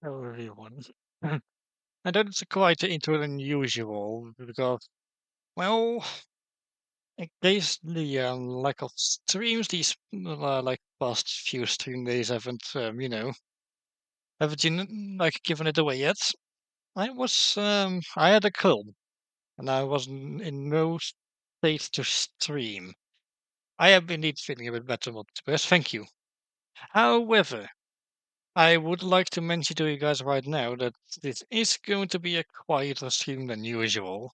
Hello everyone. I know it's quite unusual because, well, in case the lack of streams these like past few stream days haven't like given it away yet. I had a cold and I was in no state to stream. I am indeed feeling a bit better, but thank you. However, I would like to mention to you guys right now that this is going to be a quieter stream than usual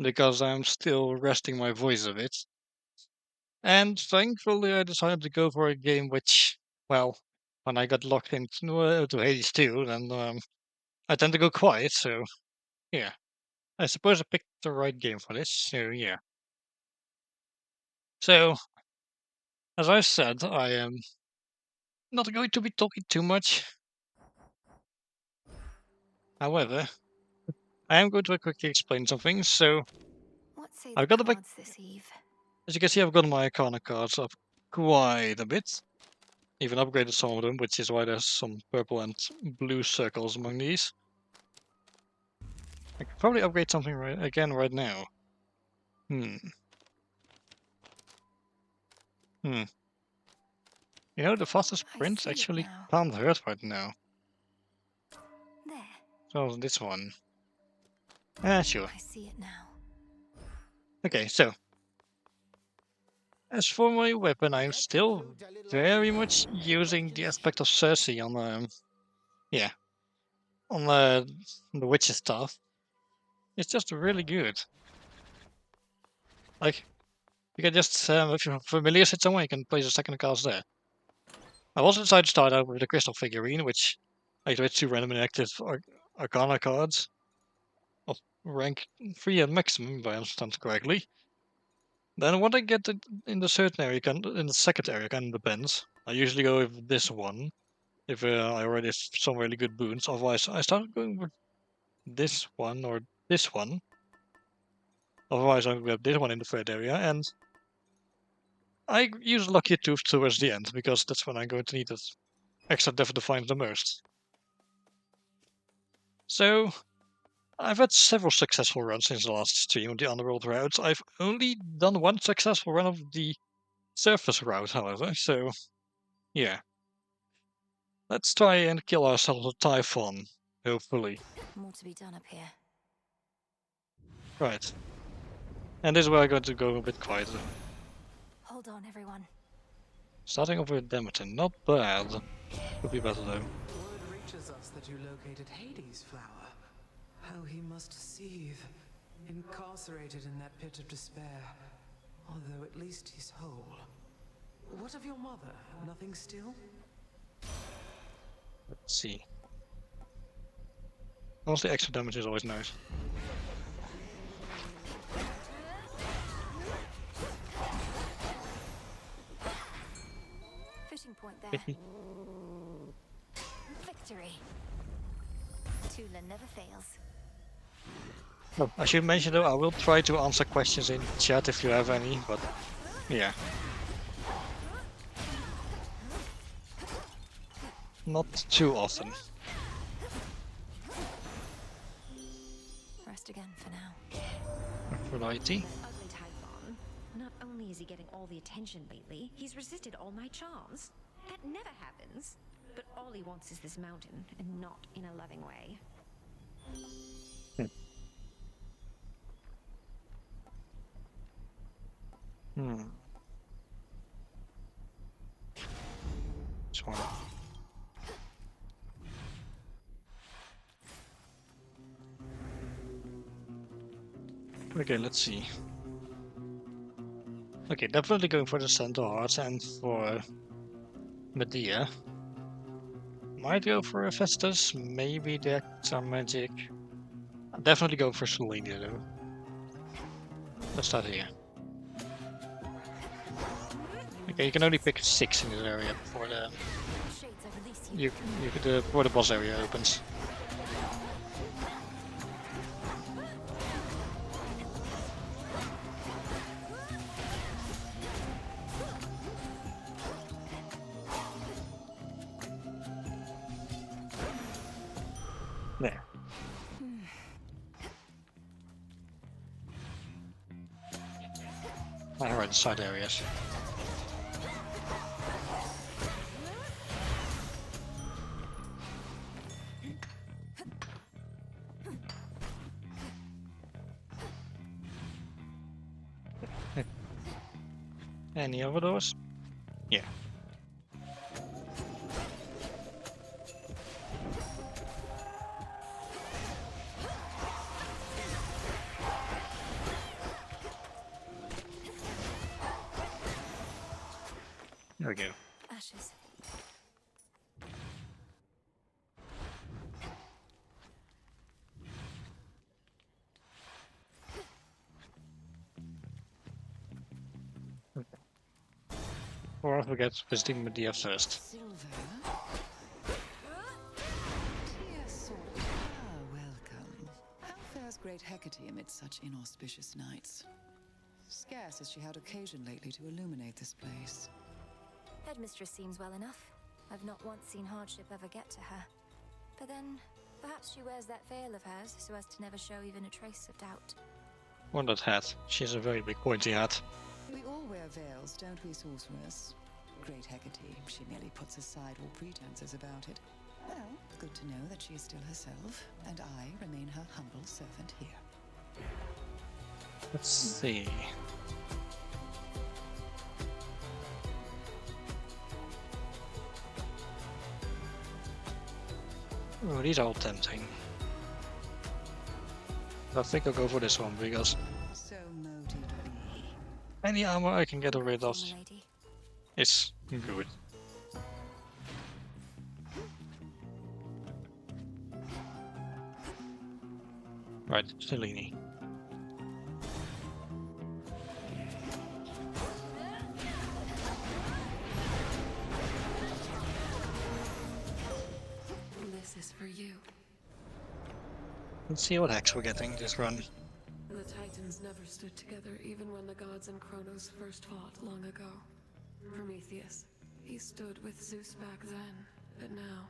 because I'm still resting my voice a bit. And thankfully, I decided to go for a game which, well, when I got locked into to Hades 2, then I tend to go quiet. So yeah, I suppose I picked the right game for this. So yeah. So as I said, I am not going to be talking too much. However, I am going to quickly explain something. So What say the I've got a bit, cards this eve? as you can see, I've got my Arcana cards up quite a bit. Even upgraded some of them, which is why there's some purple and blue circles among these. I could probably upgrade something right now. Hmm. Hmm. You know, the fastest I sprint see it actually now. can't hurt right now. There. So this one. Ah, sure. I see it now. Okay, so as for my weapon, I'm still very much using the aspect of Cersei on yeah, on the witch's staff. It's just really good. Like you can just if you're familiar with someone, you can place a second cast there. I also decided to start out with the crystal figurine, which I get 2 randomly active Arcana cards of rank 3 at maximum, if I understand correctly. Then what I get in the certain area, in the second area, kind of depends. I usually go with this one if I already have some really good boons. Otherwise, I start going with this one or this one. Otherwise, I grab this one in the third area, and I use Lucky Tooth towards the end because that's when I'm going to need it extra depth to find the most. So I've had several successful runs since the last stream of the underworld routes. I've only done one successful run of the surface route, however, so yeah. Let's try and kill ourselves with Typhon, hopefully. More to be done up here. Right. And this is where I'm going to go a bit quieter. Hold on, everyone. Starting off with Demeter, not bad. Could be better though. Word reaches us that you located Hades' flower. How he must seethe, incarcerated in that pit of despair. Although at least he's whole. What of your mother? Nothing still? Let's see. Honestly, extra damage is always nice. Fishing point there. Hit me. Victory. Tula never fails. Oh, I should mention though, I will try to answer questions in chat if you have any, but yeah. Not too often. Rest again for now. Variety. Ugly Typhon. Not only is he getting all the attention lately, he's resisted all my charms. That never happens. But all he wants is this mountain, and not in a loving way. Hmm. This one. Okay, let's see. Okay, definitely going for the Center Hearts and for Medea. Might go for Hephaestus, maybe the extra magic. I'm definitely going for Selenia though. Let's start here. Okay, you can only pick 6 in this area before the Shades, I release you. before the boss area opens. There. Alright, the side areas. Any other doors? Yeah. There we go. Ashes. Or I forget visiting Medea first. Silver? Dear Sword. Welcome. How fares great Hecate amid such inauspicious nights? Scarce has she had occasion lately to illuminate this place. Headmistress seems well enough. I've not once seen hardship ever get to her. But then, perhaps she wears that veil of hers so as to never show even a trace of doubt. Or that hat. She has a very big pointy hat. We all wear veils, don't we, sorceress? Great Hecate, she merely puts aside all pretenses about it. Well, good to know that she is still herself, and I remain her humble servant here. Let's see. Oh, these are all tempting. I think I'll go for this one because So moted be. any armor I can get rid of Milady. is good. Right, Cellini. This is for you. Let's see what hacks we're getting this run. The Titans never stood together even when the gods and Kronos first fought long ago. Prometheus, he stood with Zeus back then, but now,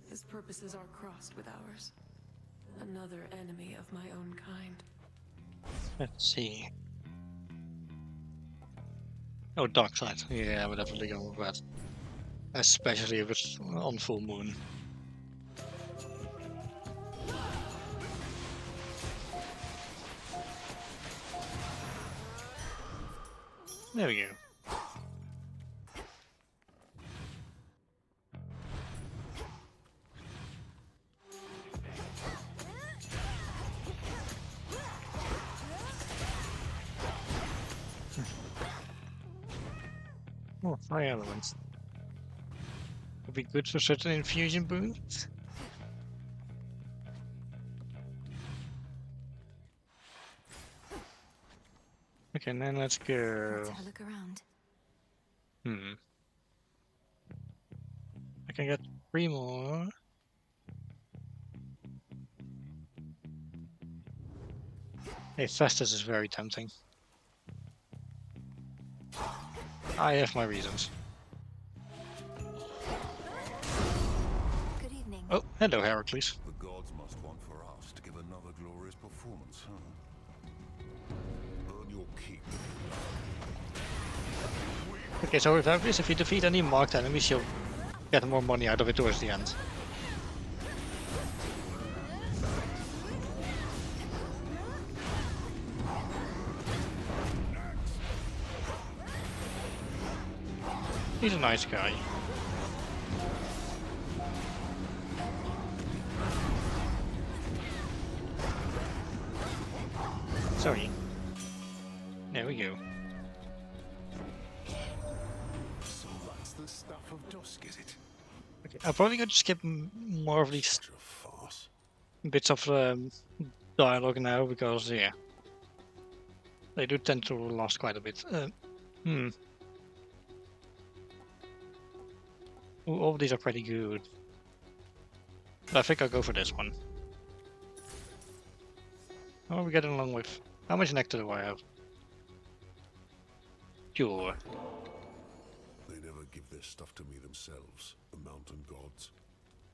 his purposes are crossed with ours. Another enemy of my own kind. Let's see. Oh, dark side. Yeah, I would definitely go with that. Especially if it's on full moon. There we go. Oh, fire elements. Would be good for certain infusion boons. Okay, and then let's go. Let's have a look around. I can get 3 more. Hey, Festus is very tempting. I have my reasons. Good evening. Oh, hello, Heracles. The gods must want for us to give another glorious performance, huh? Earn your keep. Okay, so with Heracles, if you defeat any marked enemies, you'll get more money out of it towards the end. He's a nice guy. Sorry. There we go. So that's the stuff of dusk, is it? Okay, I'm probably going to skip more of these Such a farce. bits of dialogue now because, yeah, they do tend to last quite a bit. Ooh, all of these are pretty good. But I think I'll go for this one. How are we getting along with? How much nectar do I have? Sure. They never give their stuff to me themselves, the mountain gods.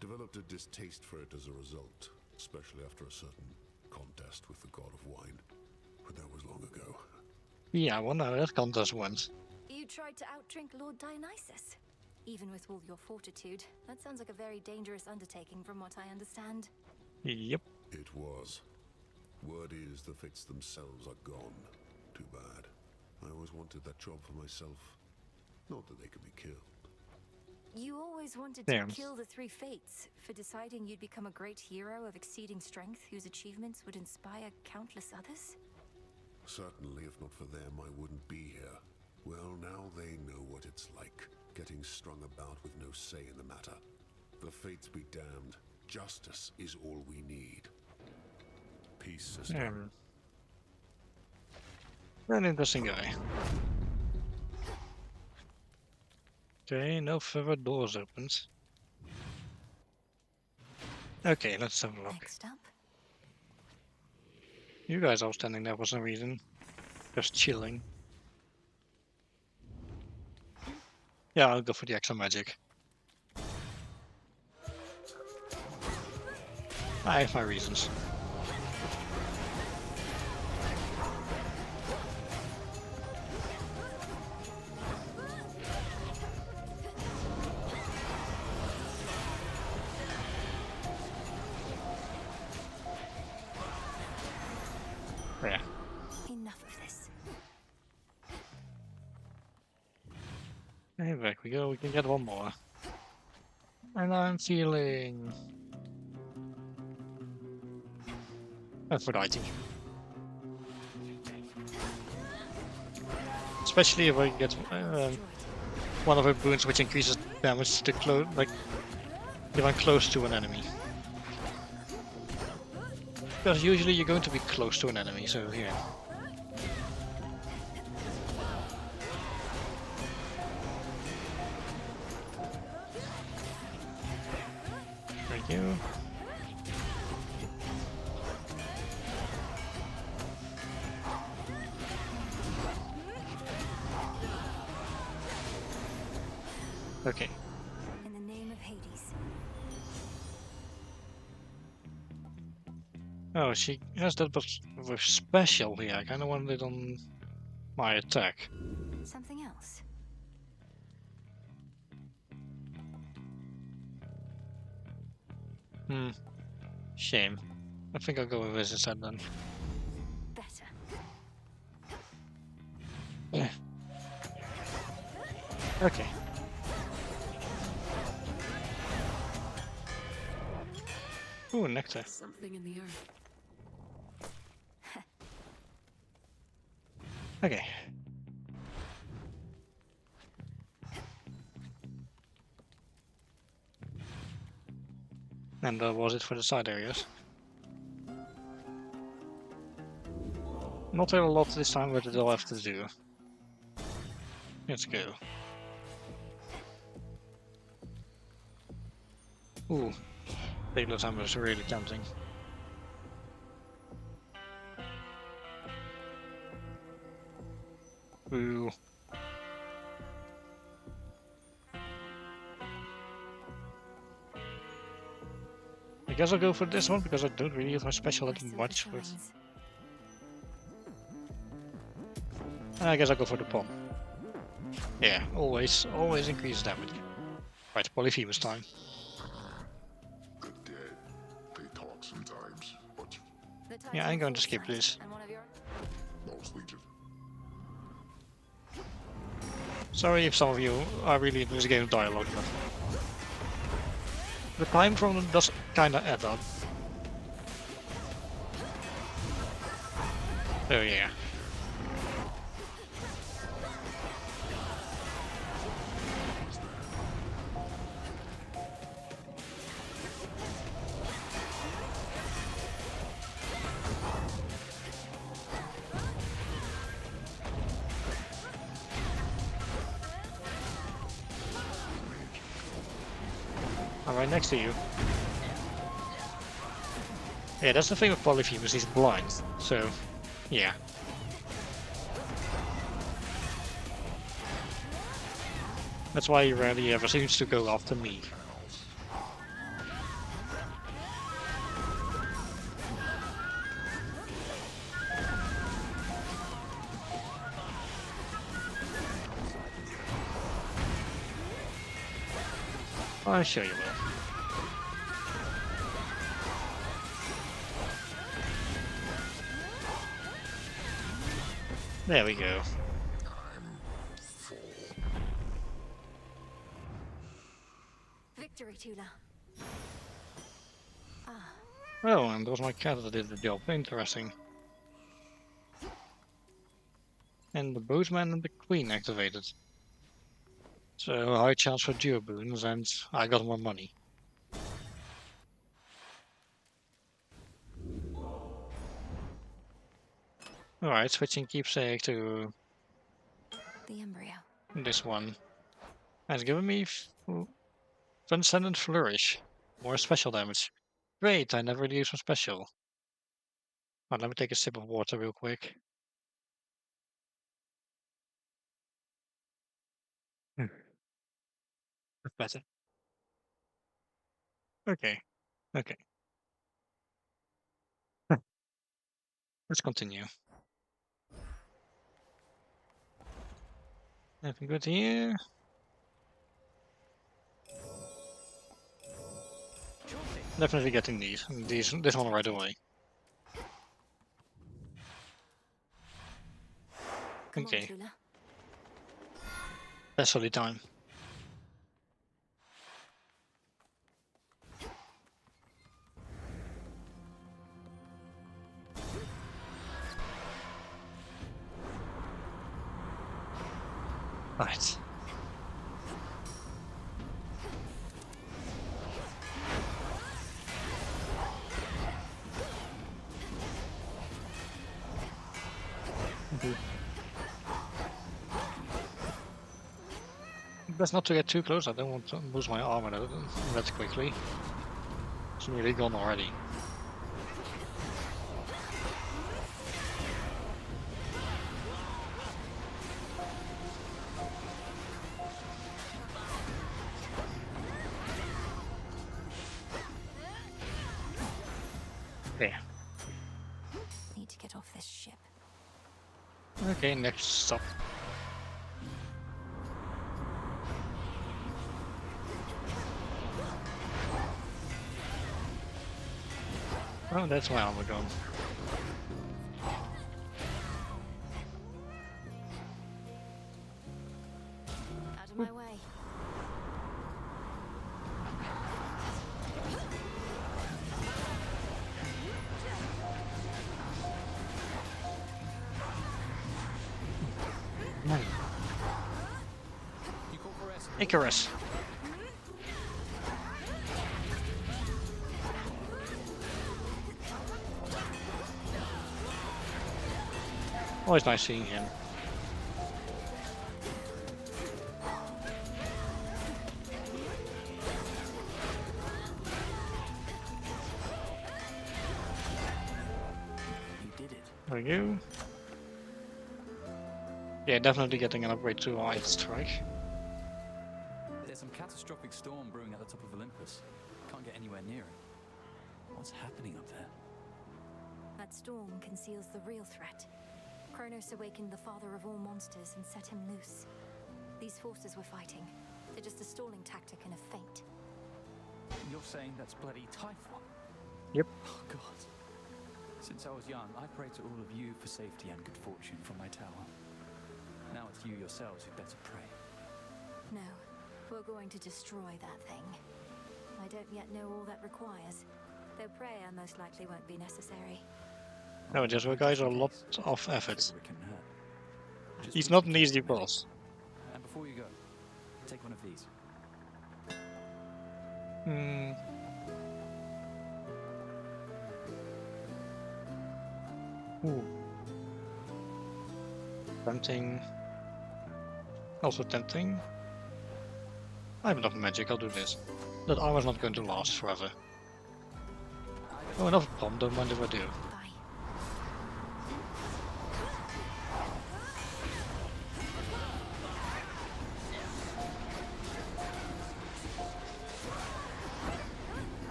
Developed a distaste for it as a result, especially after a certain contest with the god of wine. But that was long ago. Yeah, well, no, that contest went. You tried to outdrink Lord Dionysus? Even with all your fortitude, that sounds like a very dangerous undertaking from what I understand. Yep. It was. Word is the fates themselves are gone. Too bad. I always wanted that job for myself. Not that they could be killed. You always wanted Damn. to kill the three fates for deciding you'd become a great hero of exceeding strength whose achievements would inspire countless others? Certainly, if not for them, I wouldn't be here. Well, now they know what it's like, getting strung about with no say in the matter. The fates be damned. Justice is all we need. Peace, sister. An interesting guy. Okay, no further doors opened. Okay, let's have a look. Next up. You guys are standing there for some reason. Just chilling. Yeah, I'll go for the extra magic. I have my reasons. Yeah. Enough of this. Hey, back we go. We can get one more. And I'm feeling Aphrodite. Especially if I get one of her boons which increases damage to if I'm close to an enemy. Because usually you're going to be close to an enemy, so here. Thank you. Okay. In the name of Hades. Oh, she has that with special here. I kind of wanted it on my attack. Something else. Shame. I think I'll go with this instead then. Better. Yeah. Okay. Ooh, nectar. Something in the earth. Okay. And was it for the side areas? Not a lot this time, but it'll have to do. Let's go. Ooh. Taylor's hammer is really tempting. Ooh. I guess I'll go for this one because I don't really use my special that much. But I guess I'll go for the pump. Yeah, always increase damage. Right, Polyphemus time. The dead, they talk sometimes, but Yeah, I'm going to skip this. most legion. Sorry if some of you are really into this game of dialogue, but the time from them does kinda add up. Oh yeah. I'm right next to you. Yeah, that's the thing with Polyphemus, he's blind, so yeah. That's why he rarely ever seems to go after me. I'm sure you will. There we go. Victory, Tula. Ah, Oh, and it was my cat that did the job. Interesting. And the boatman and the queen activated. So high chance for duo boons, and I got more money. Alright, switching keepsake to the embryo. this one. And it's giving me Transcendent Flourish. More special damage. Great, I never really use my special. Alright, let me take a sip of water real quick. That's better. Okay. Okay. Let's continue. Anything good here? Definitely getting these. This one right away. Come on, Okay. Tula. Specialty time. Right. Best not to get too close. I don't want to lose my armor that quickly. It's nearly gone already. There. Need to get off this ship. Okay, next stop. Oh, that's my armor gone. Out of my way. Icarus. Always nice seeing him. You did it. There we go. Yeah, definitely getting an upgrade to Ice Strike. There's some catastrophic storm brewing at the top of Olympus. Can't get anywhere near it. What's happening up there? That storm conceals the real threat. Kronos awakened the father of all monsters and set him loose. These forces we're fighting, they're just a stalling tactic and a feint. You're saying that's bloody Typhon? Yep. Oh, God. Since I was young, I prayed to all of you for safety and good fortune from my tower. Now it's you yourselves who better pray. No, we're going to destroy that thing. I don't yet know all that requires, though prayer most likely won't be necessary. No, just requires a lot of effort. Figure it can hurt. Just He's please not be an easy careful, Millie. boss. And before you go, take one of these. Hmm. Ooh. Tempting. Also tempting. I have enough magic, I'll do this. That armor's not going to last forever. Oh, enough bomb, don't mind if I do. Bye.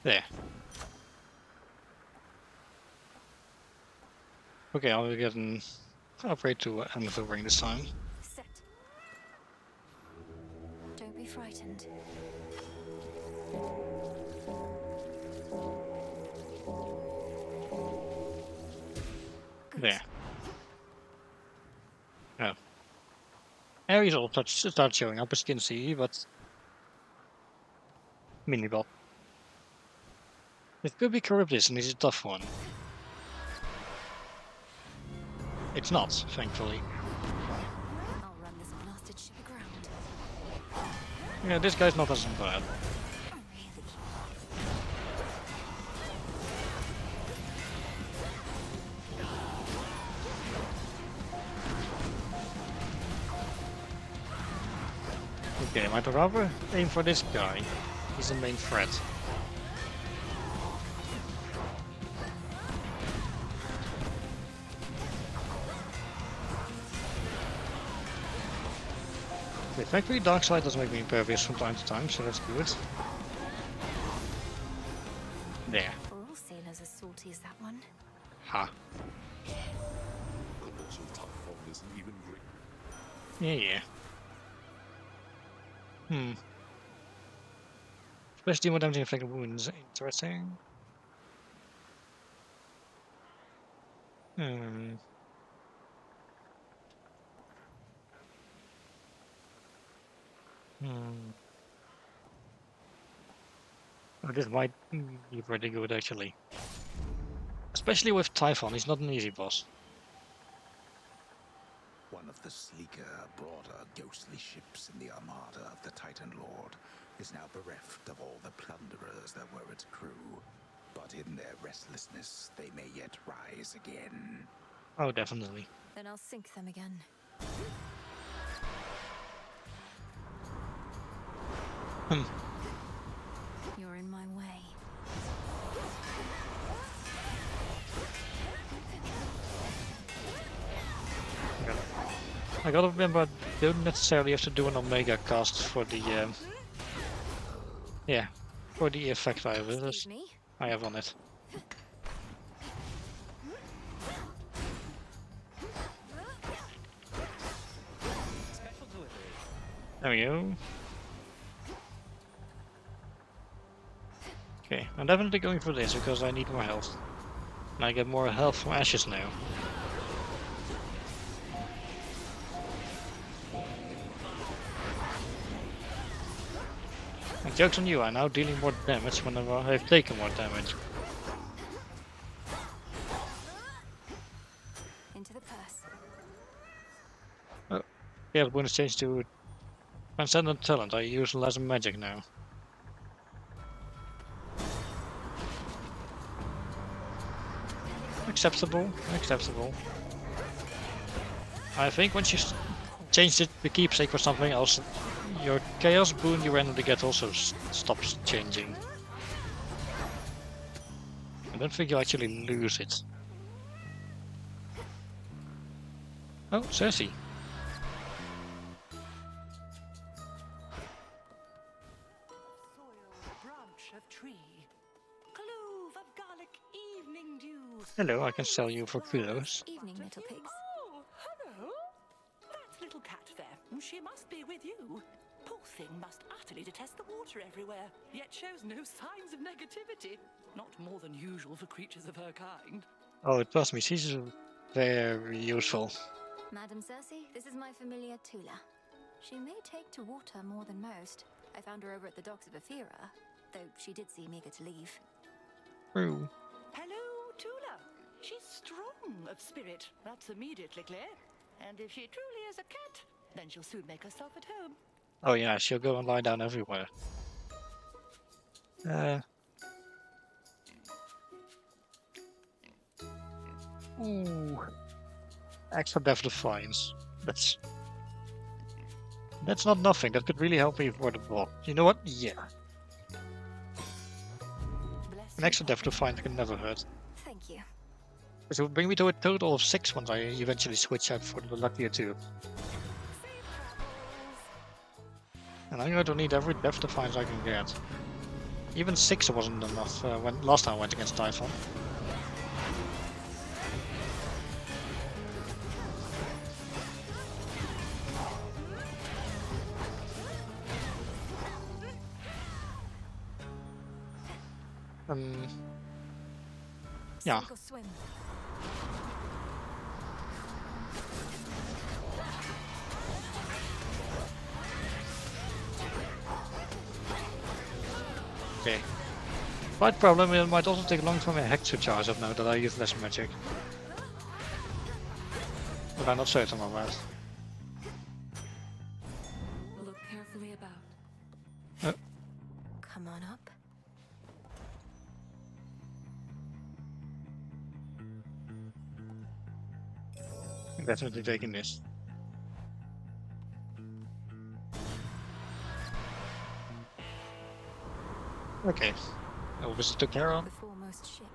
There. Okay, I'll get an upgrade to Anvil Ring this time. Set. frightened. Good. There. Oh. Areas all start showing up, as you can see, but mini-bot. It could be Charybdis and he's a tough one. It's not, thankfully. I'll run this blasted ship aground. Yeah, this guy's not as bad. Oh, really? Okay, might rather aim for this guy. He's the main threat. Okay, thankfully Darkseid does make me impervious from time to time, so that's good. There. Are all sailors as salty as that one? Ha. Colossal Typhon isn't even green. Yeah. Especially more damage inflicted wounds. Interesting. Oh, this might be pretty good actually. Especially with Typhon, he's not an easy boss. One of the sleeker, broader, ghostly ships in the armada of the Titan Lord is now bereft of all the plunderers that were its crew. But in their restlessness, they may yet rise again. Oh, definitely. Then I'll sink them again. You're in my way. I gotta remember, I don't necessarily have to do an Omega cast for the, yeah, for the effect I Excuse me? have on it. Special delivery. There we go. Okay, I'm definitely going for this because I need more health. And I get more health from ashes now. And joke's on you, I'm now dealing more damage whenever I've taken more damage. Into the purse. Oh, yeah, the bonus changed to Transcendent Talent. I use less magic now. Acceptable, acceptable. I think once you change it, the keepsake for something else, your chaos boon you randomly get also stops changing. I don't think you actually lose it. Oh, Cersei. Soil, branch of tree, clove of garlic, evening dew. Hello, I can sell you for kudos. Evening, little pigs. Oh, hello. That little cat there, she must be with you. Poor thing must utterly detest the water everywhere, yet shows no signs of negativity. Not more than usual for creatures of her kind. Oh, trust me, she's very useful. Madam Cersei, this is my familiar Tula. She may take to water more than most. I found her over at the docks of Ephira, though she did seem eager to leave. True. Hello, Tula. She's strong of spirit, that's immediately clear. And if she truly is a cat, then she'll soon make herself at home. Oh yeah, she'll go and lie down everywhere. Ooh. Extra Death Defiance. That's not nothing. That could really help me for the boss. You know what? Yeah. Bless An you, extra Death Poppy. Defiance can never hurt. Thank you. Which will bring me to a total of 6 once I eventually switch out for the luckier 2. Safe travels. And I'm going to need every Death Defiance I can get. Even 6 wasn't enough when last time I went against Typhon. Yeah. Sink or swim. Okay. Slight problem, it might also take long for my hack to charge up now that I use less magic. But I'm not certain of that. Look carefully about. Come on up. I'm definitely taking this. Okay. I'll visit the Charon. The foremost ship.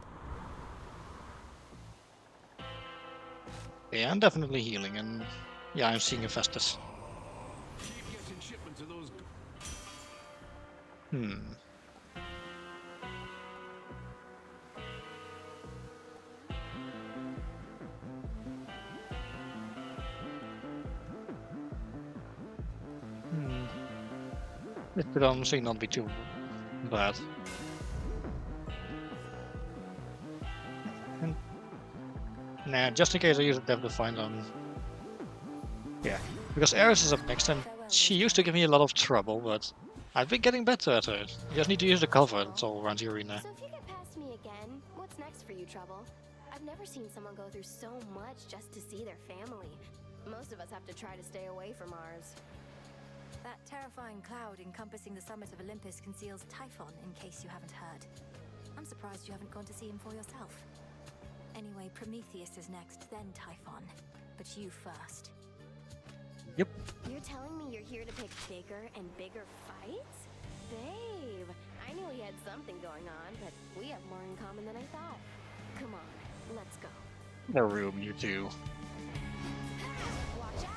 Yeah, I'm definitely healing, and yeah, I'm seeing Hephaestus. Keep getting shipments of those. It could honestly not be too bad. And, nah, just in case I use a Death Define on. Yeah, because Eris is up next, and she used to give me a lot of trouble, but I've been getting better at her. You just need to use the cover, that's all around the arena. So if you get past me again, what's next for you, Trouble? I've never seen someone go through so much just to see their family. Most of us have to try to stay away from ours. That terrifying cloud encompassing the summit of Olympus conceals Typhon, in case you haven't heard. I'm surprised you haven't gone to see him for yourself. Anyway, Prometheus is next, then Typhon. But you first. Yep. You're telling me you're here to pick bigger and bigger fights? Babe, I knew we had something going on, but we have more in common than I thought. Come on, let's go. The room, you two. Watch out!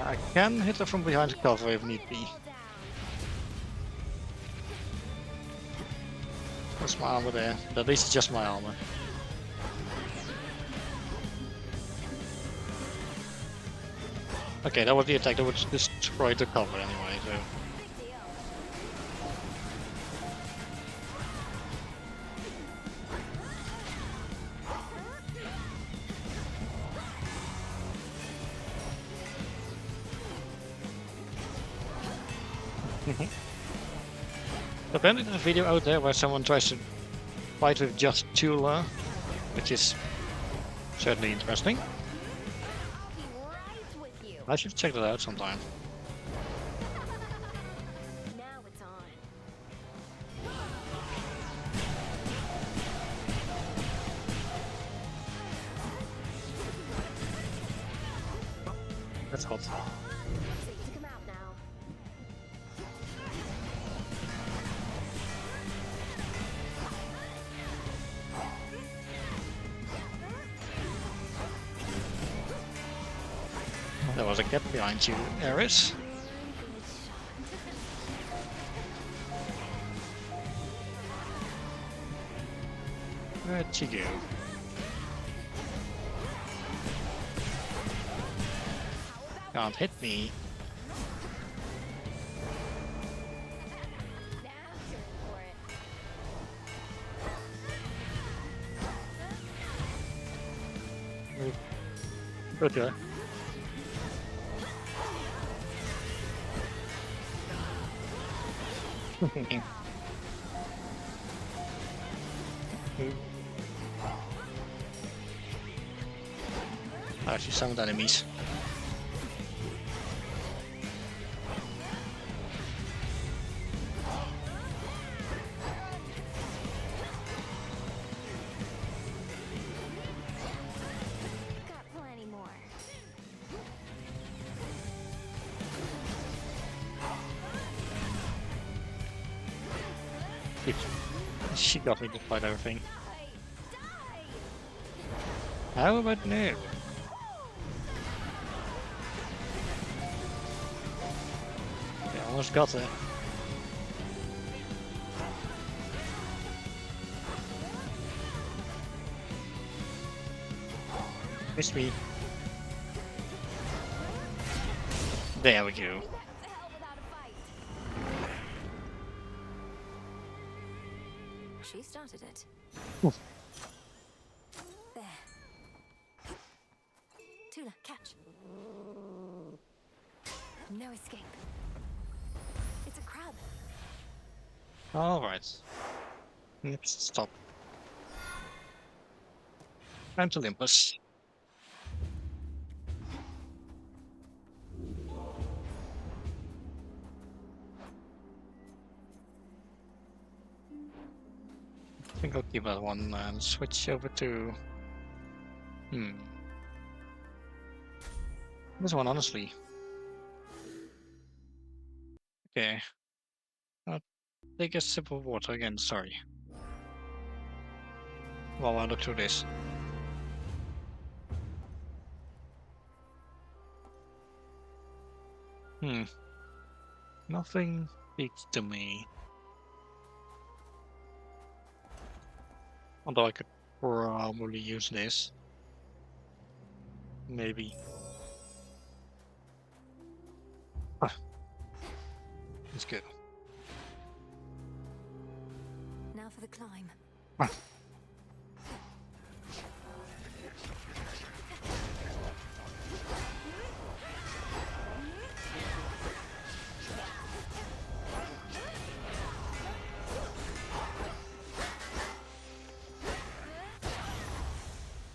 I can hit her from behind the cover if need be. That's my armor there. At least it's just my armor. Okay, that was the attack that would destroy the cover anyway, so. Apparently there's a video out there where someone tries to fight with just Tula, which is certainly interesting. I'll be right with you. I should check that out sometime. Now it's on. That's hot. Safe to come out now. There was a gap behind you, Eris. Where'd she go? Can't hit me. Now you're in for it. Good job. I actually summoned enemies. Got plenty more. She got me despite everything. Die! How about no? Yeah, almost got it. Miss me. There we go. To hell without a fight. She started it. Oof. There. Tula, catch. No escape. It's a crab. Alright. Let's stop. Time to Olympus. I think I'll keep that one and switch over to... This one, honestly. Okay. I'll take a sip of water again, sorry. While I look through this. Nothing speaks to me. Although I could probably use this. Maybe. Let's go. Now for the climb.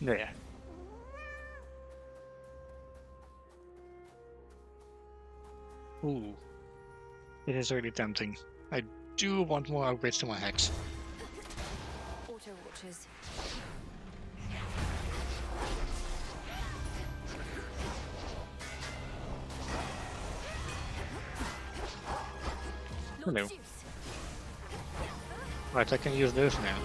There. Ooh. It is really tempting. I do want more upgrades to my hex. Auto watchers. Lord Hello. Zeus. Right, I can use those now.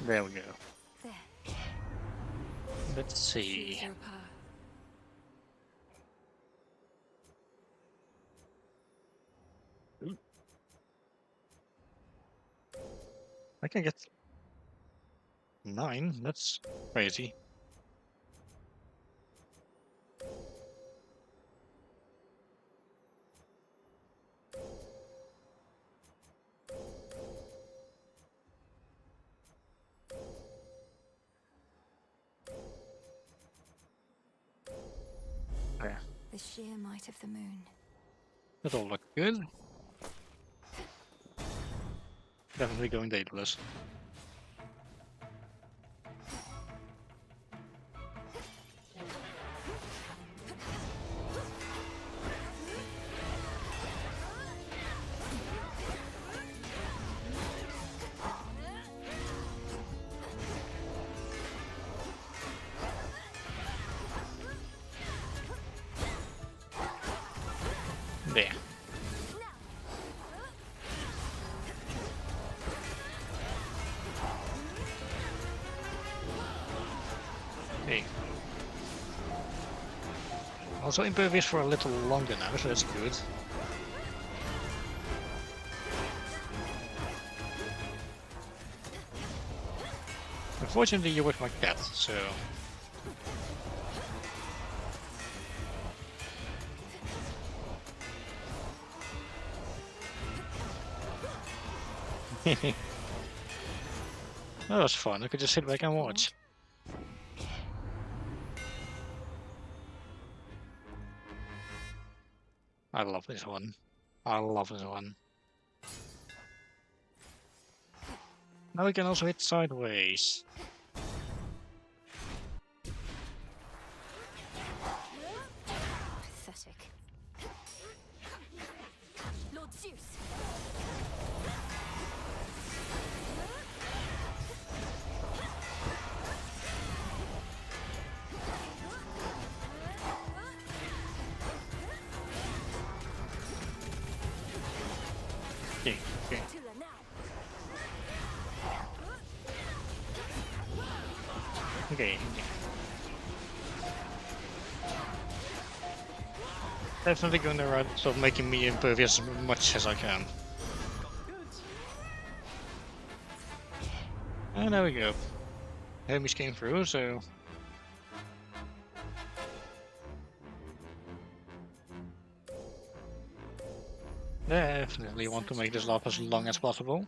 There we go. There. Let's see. Choose your path. I can get 9. That's crazy. There. The sheer might of the moon. That all look good. Definitely going dataless. There. Okay. Also impervious for a little longer now, so that's good. Unfortunately, you're with my cat, so... That was fun, I could just sit back and watch. I love this one. I love this one. Now we can also hit sideways. Pathetic. Lord Zeus. Okay, okay. Tula now. Okay. Definitely going the route of making me impervious as much as I can. And there we go. Homies came through, so... Definitely want to make this lap as long as possible.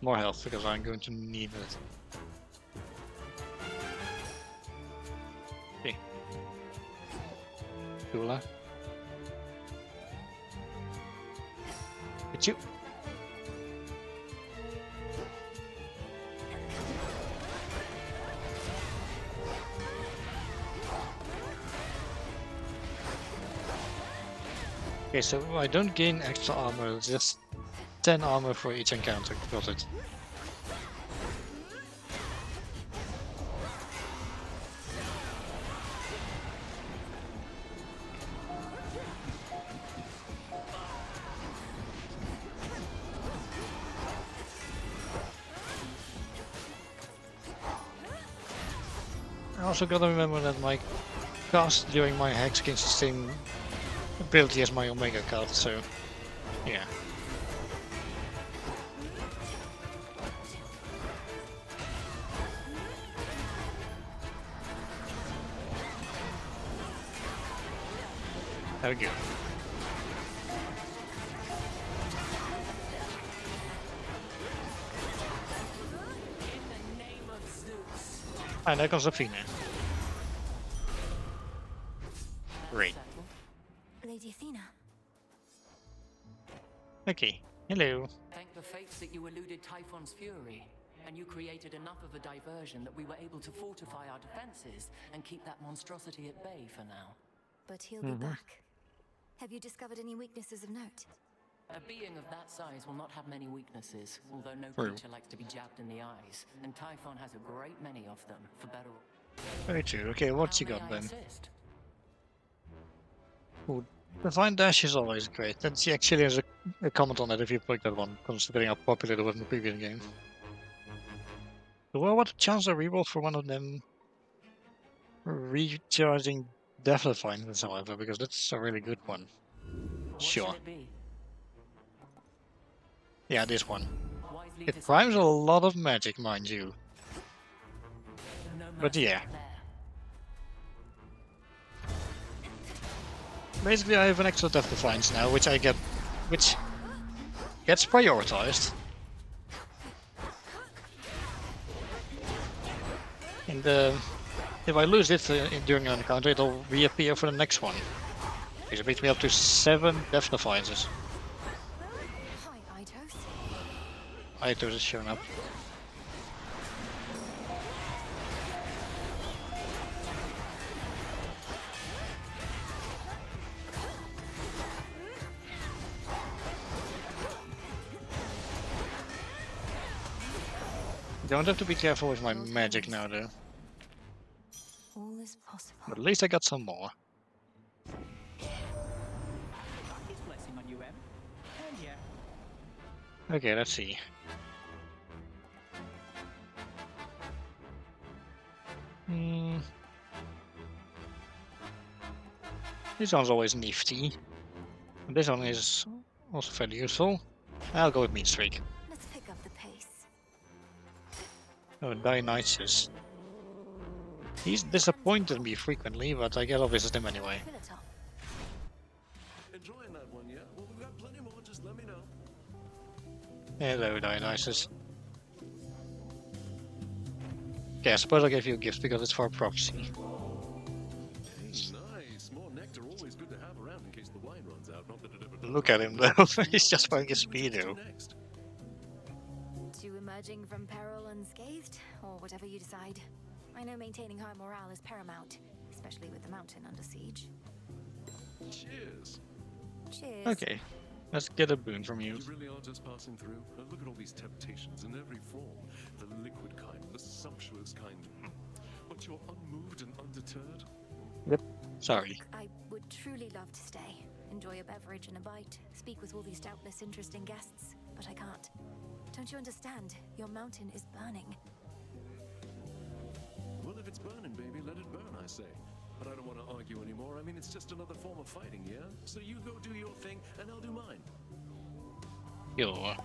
More health, because I'm going to need it. Okay. Cooler. Hit you. Okay, so I don't gain extra armor, it's just 10 armor for each encounter. Got it. I also gotta remember that my cast during my hex gains the same ability as my Omega card, so yeah. There we go. And there comes Athena. Great. Lady Athena. Okay, hello. Thank the fates that you eluded Typhon's fury, and you created enough of a diversion that we were able to fortify our defenses and keep that monstrosity at bay for now. But he'll be back. Have you discovered any weaknesses of note? A being of that size will not have many weaknesses, although no True. creature likes to be jabbed in the eyes, and Typhon has a great many of them, for better or... Very true. Okay, what's How you may got I then? assist? Ooh, Divine Dash is always great. And she actually has a comment on it if you pick that one, considering how popular it was in the previous game. Well, what a chance to reroll for one of them recharging Death Defiance, however, because that's a really good one. What Sure. shall it be? Yeah, this one. Wisely It decided. primes a lot of magic, mind you. No But mercy yeah. out there. Basically, I have an extra Death Defiance now, which gets prioritized. And if I lose it during an encounter, it'll reappear for the next one. It brings me up to 7 Death Defiances. Hi, Itos. Itos has shown up. Don't have to be careful with my magic now, though. All is possible. But at least I got some more. His blessing on you, Em. And yeah. Okay, let's see. This one's always nifty. And this one is also fairly useful. I'll go with Mean Streak. Let's pick up the pace. Oh, Dionysus. He's disappointed me frequently, but I get off his him anyway. Fill it up. Enjoying that one, yeah? Well, we've got plenty more, just let me know. Hello, Dionysus. Okay, I suppose I'll give you a gift because it's for a prophecy. Nice. More nectar always good to have around in case the wine runs out. Not that it ever does. Look at him though, he's just wearing a speedo. Next. To emerging from peril unscathed, or whatever you decide. I know maintaining high morale is paramount, especially with the mountain under siege. Cheers. Cheers. Okay, let's get a boon from you. You really are just passing through. Look at all these temptations in every form. The liquid kind, the sumptuous kind. But you're unmoved and undeterred. Yep, sorry. Look, I would truly love to stay, enjoy a beverage and a bite, speak with all these doubtless interesting guests, but I can't. Don't you understand? Your mountain is burning. it's burning, baby, let it burn, I say. But I don't want to argue anymore. I mean, it's just another form of fighting, yeah? So you go do your thing, and I'll do mine. Sure.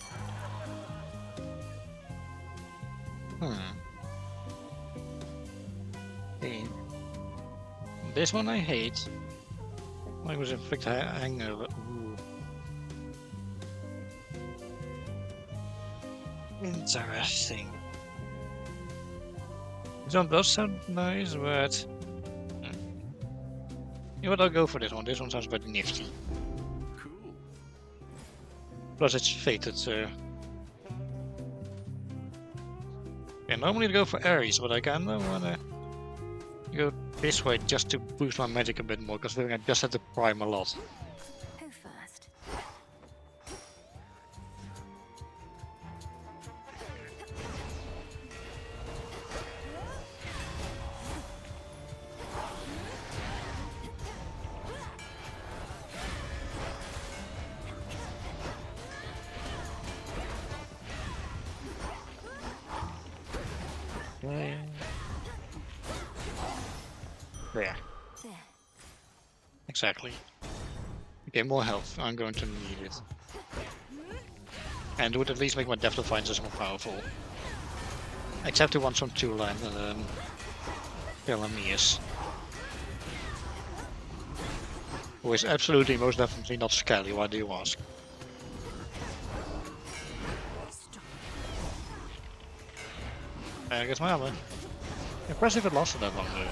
Okay. This one I hate. I was inflict hangover. Ooh. Interesting. This one does sound nice, but you know what? I'll go for this one. This one sounds very nifty. Cool. Plus, it's fated, so. Yeah, normally I'd go for Ares, but I kind of wanna go this way just to boost my magic a bit more, considering I just had to prime a lot. Who first? Yeah. There. There. Exactly. Okay, more health. I'm going to need it. And it would at least make my Depth of Defiance more powerful. Except the ones from 2 line Pelameus. Who is absolutely most definitely not Skelly, why do you ask? I guess my armor. Impressive it lasted that long though.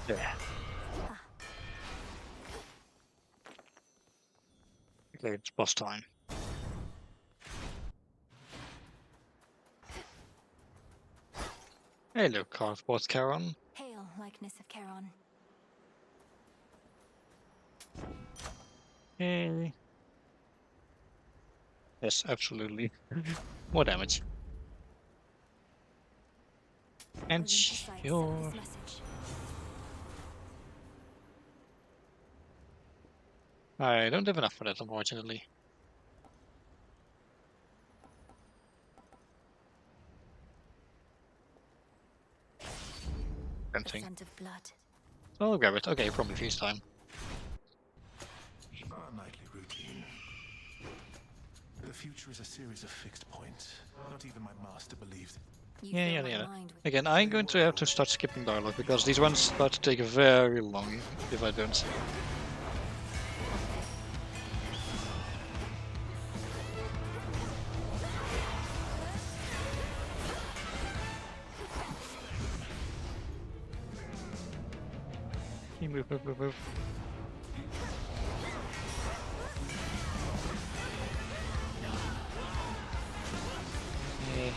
Yeah. Okay, it's boss time. Hello, Cardboard Charon. Hail, likeness of Charon. Hey. Yes, absolutely. More damage. And Olympus Light sure. sent this message. I don't have enough for that, unfortunately. The Tempting. scent of blood. So I'll grab it. Okay, Prometheus time. Our nightly routine. The future is a series of fixed points. Not even my master believed it. You Yeah. fill my mind with Again, I'm going to have to start skipping dialogue because these ones start to take very long if I don't. Move. Yeah.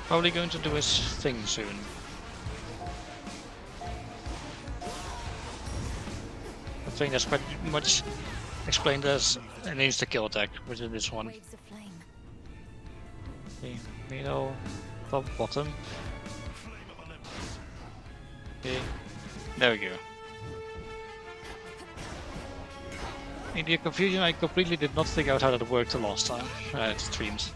Probably going to do his thing soon. I think that's pretty much explained as an insta-kill attack within this one. waves of flame. Okay, middle, top, bottom. Okay, there we go. In the confusion, I completely did not figure out how that worked the last time at streams.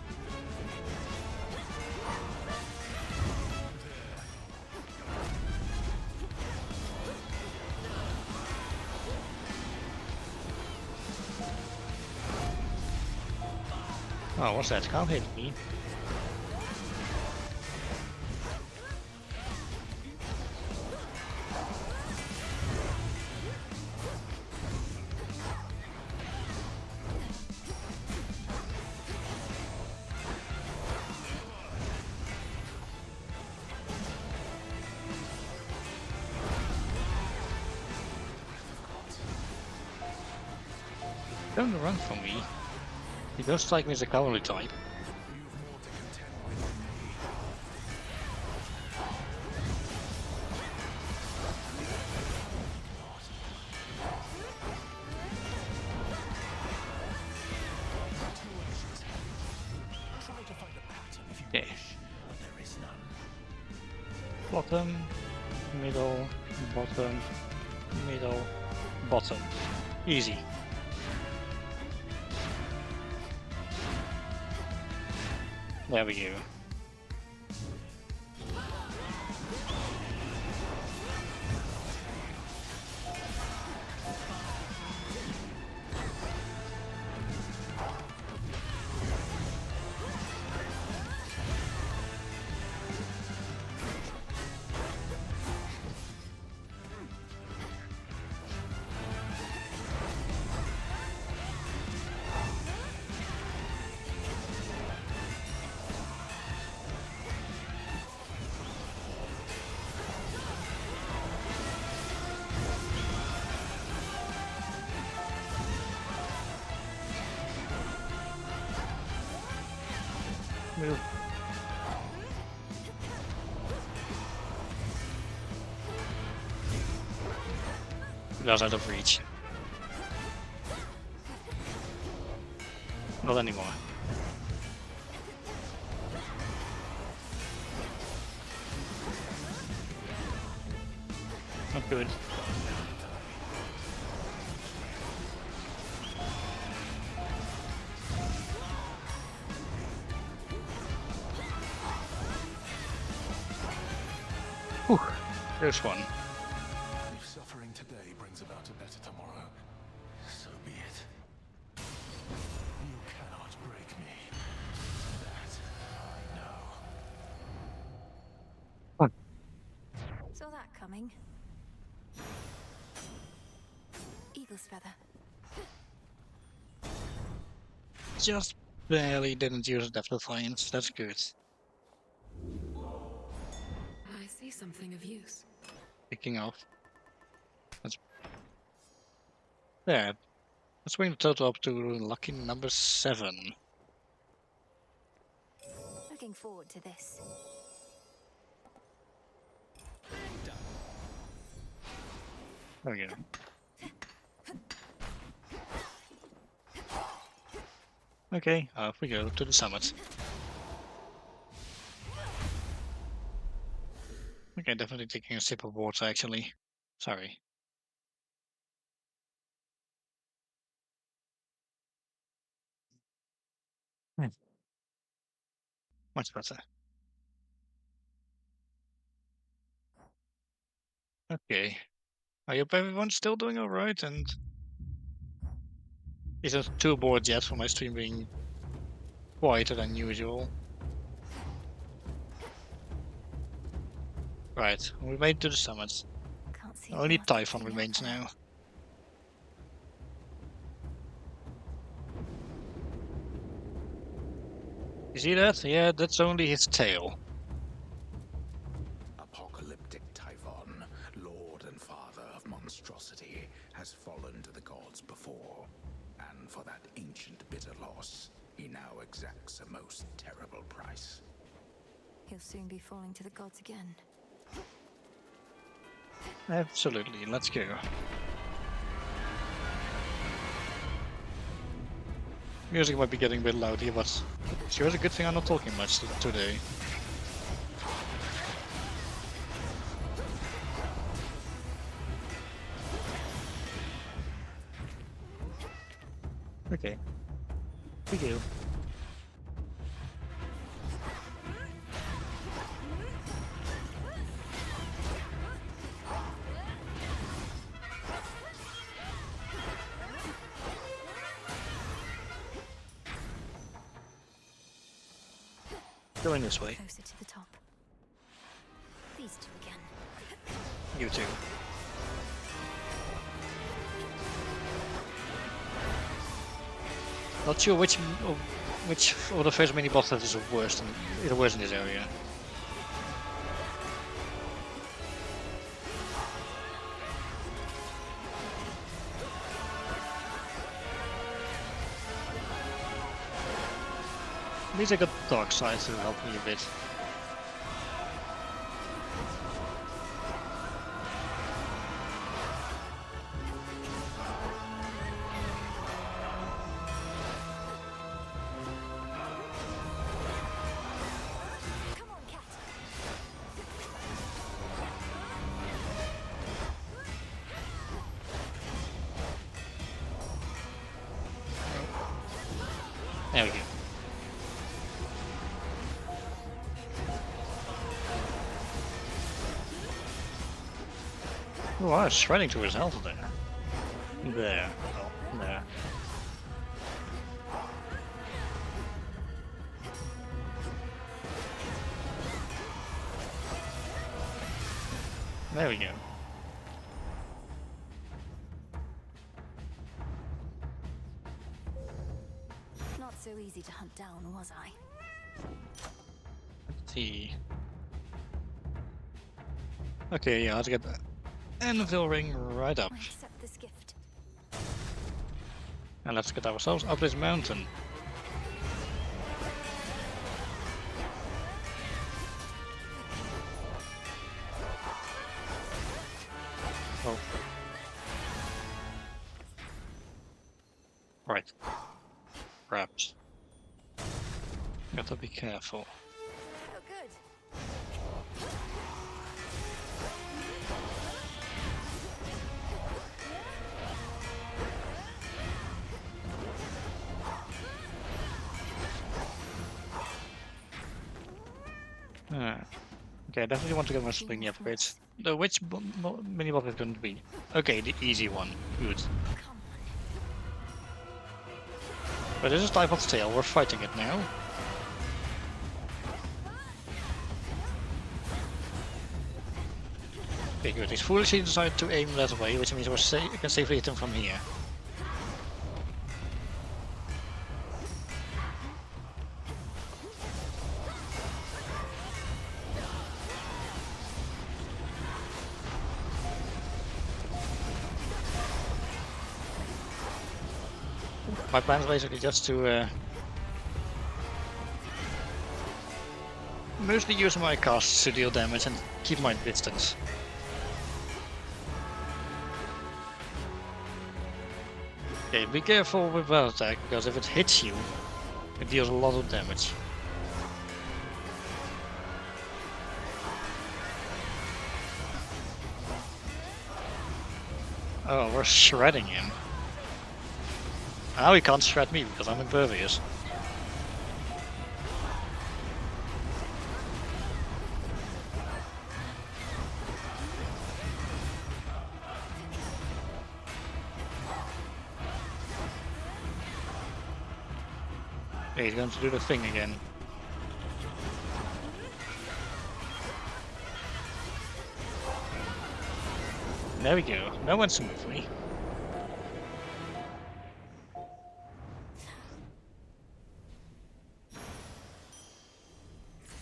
Oh, what's that? Can't hit me. Don't run from me. You don't strike me as a cowardly type. You've more to contend with than me. Try to find a pattern if you Okay. wish, but there is none. Bottom, middle, bottom, middle, bottom. Easy. There we go. Move. That's out of reach. Not anymore. Not good. Whew, there's one. If suffering today brings about a better tomorrow, so be it. You cannot break me. That I know. Saw that coming. Eagle's feather. Just barely didn't use Death Defiance. That's good. I see something of use. Picking off. That's there. Let's bring the total up to lucky number 7. Looking forward to this. There we go. Okay, off we go to the summit. Okay, definitely taking a sip of water actually. Sorry. Much better. Okay. I hope everyone's still doing alright and isn't too bored yet for my stream being quieter than usual. Right, we made it to the summit. Can't see Only past the Typhon thing out remains there. now. You see that? Yeah, that's only his tail. Apocalyptic Typhon, lord and father of monstrosity, has fallen to the gods before. And for that ancient bitter loss, he now exacts a most terrible price. He'll soon be falling to the gods again. Absolutely, let's go. Music might be getting a bit loud here, but sure is a good thing I'm not talking much today. Okay. We go. Going this way. Closer to the top. These two again. You too. Not sure which of the first mini bosses is worse in this area. At least I got dark side to help me a bit. Come on, cat. There we go. Oh, I was shredding to his health there. There. Oh, there. There we go. Not so easy to hunt down, was I? Let's see. Okay, yeah, let's get the anvil ring right up. I accept this gift. And let's get ourselves up this mountain. Oh. Right. Perhaps. Gotta be careful. Oh, good. Okay, I definitely want to get my slingy upgrades. Though which mini boss is going to be? Okay, the easy one. Good. Come on. But this is Typhon's tail, we're fighting it now. Okay, good. He's foolishly decided to aim that way, which means we can safely hit him from here. My plan is basically just to mostly use my casts to deal damage and keep my distance. Okay, be careful with that attack, because if it hits you, it deals a lot of damage. Oh, we're shredding him. Now he can't shred me because I'm impervious. Okay, he's going to do the thing again. There we go. That went smoothly.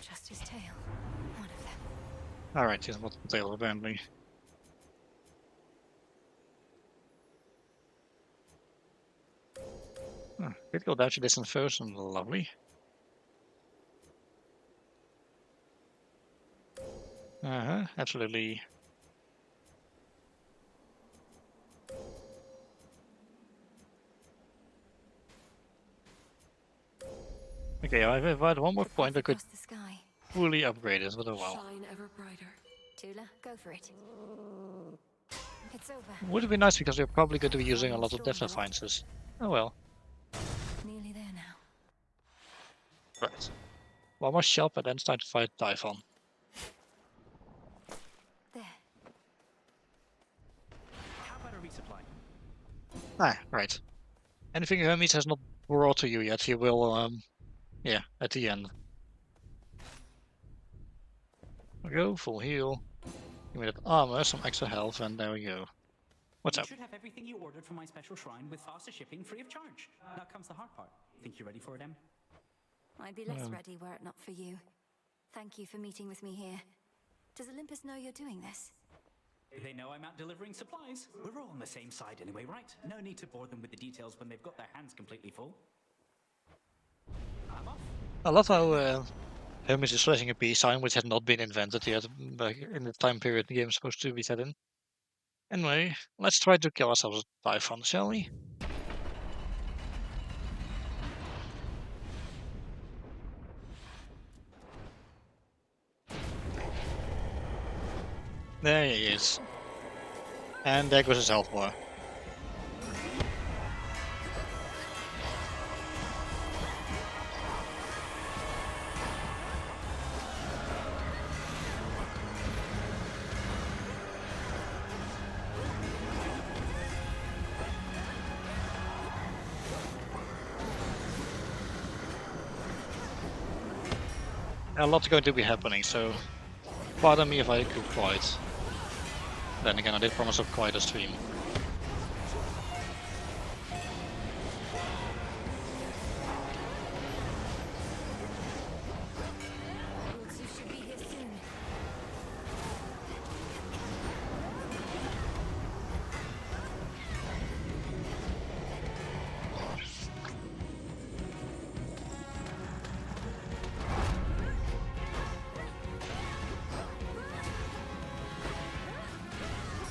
Just his tail. One of them. Alright, he's multiple tails apparently. Critical dash distance first, and lovely. Absolutely. Okay, I've had one more point I could Across the sky. fully upgrade it, but oh well. Shine ever brighter. Tula, go for it. It's over. Would be nice because we're probably going to be using a lot of death defiances. Oh well. Nearly there now. Right. One more shop and then it's time to fight Typhon. There. How about a resupply? Ah, right. Anything Hermes has not brought to you yet, he will, yeah, at the end. There we go, full heal. Give me that armor, some extra health, and there we go. What's You up? should have everything you ordered from my special shrine with faster shipping free of charge. Now comes the hard part. Think you're ready for it, Em? I'd be less ready were it not for you. Thank you for meeting with me here. Does Olympus know you're doing this? They know I'm out delivering supplies. We're all on the same side anyway, right? No need to bore them with the details when they've got their hands completely full. I'm off. I love how Hermes is flashing a peace sign, which had not been invented yet back in the time period the game is supposed to be set in. Anyway, let's try to kill ourselves with Typhon, shall we? There he is. And there goes his health bar. A lot's going to be happening, so pardon me if I go quiet. Then again, I did promise a quieter stream. Looks you should be here soon.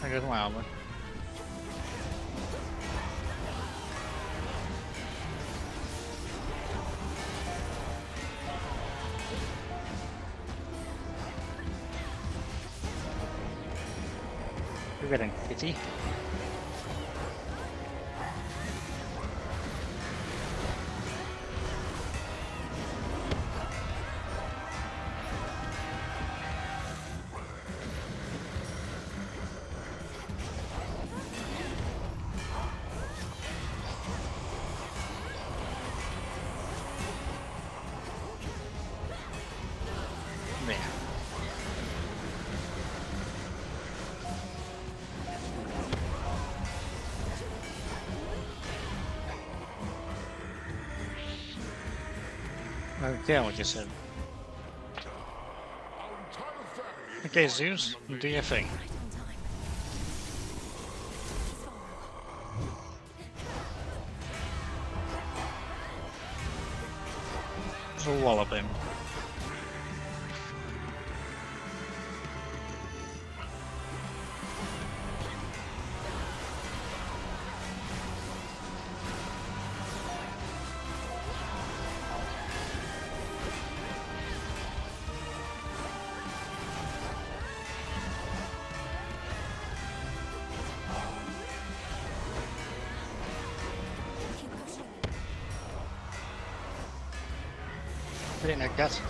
I got my armor. You're getting pity. There. Okay, what you said. Okay, Zeus, do your thing. Right on time. Just wallop him. Keep pushing. Pretty like that.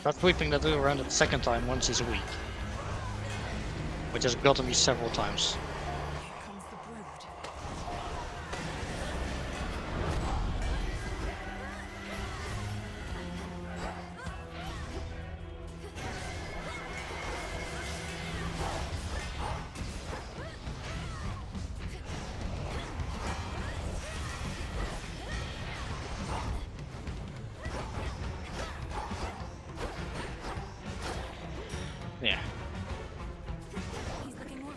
Start sweeping that around the second time once he's weak. Which has gotten me several times. Here comes the brood. Yeah. He's looking worse.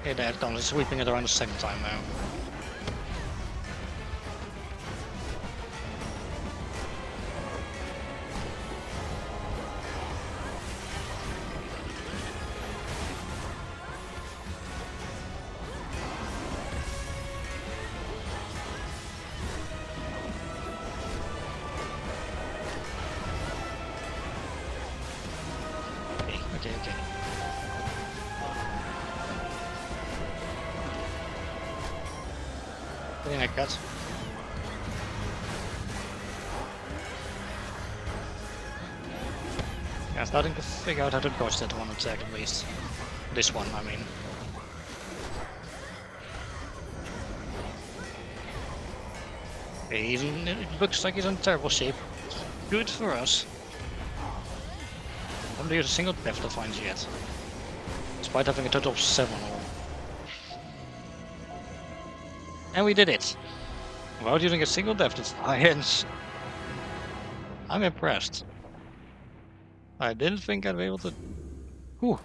Okay, there it comes. Sweeping it around the second time now. Okay. Pretty like that. Yeah, starting to figure out how to dodge that one attack at least. This one, I mean. Okay, it looks like he's in terrible shape. Good for us. Haven't used a single death defines yet. Despite having a total of 7 all. And we did it. Without using a single death defiance. I'm impressed. I didn't think I'd be able to... Whew.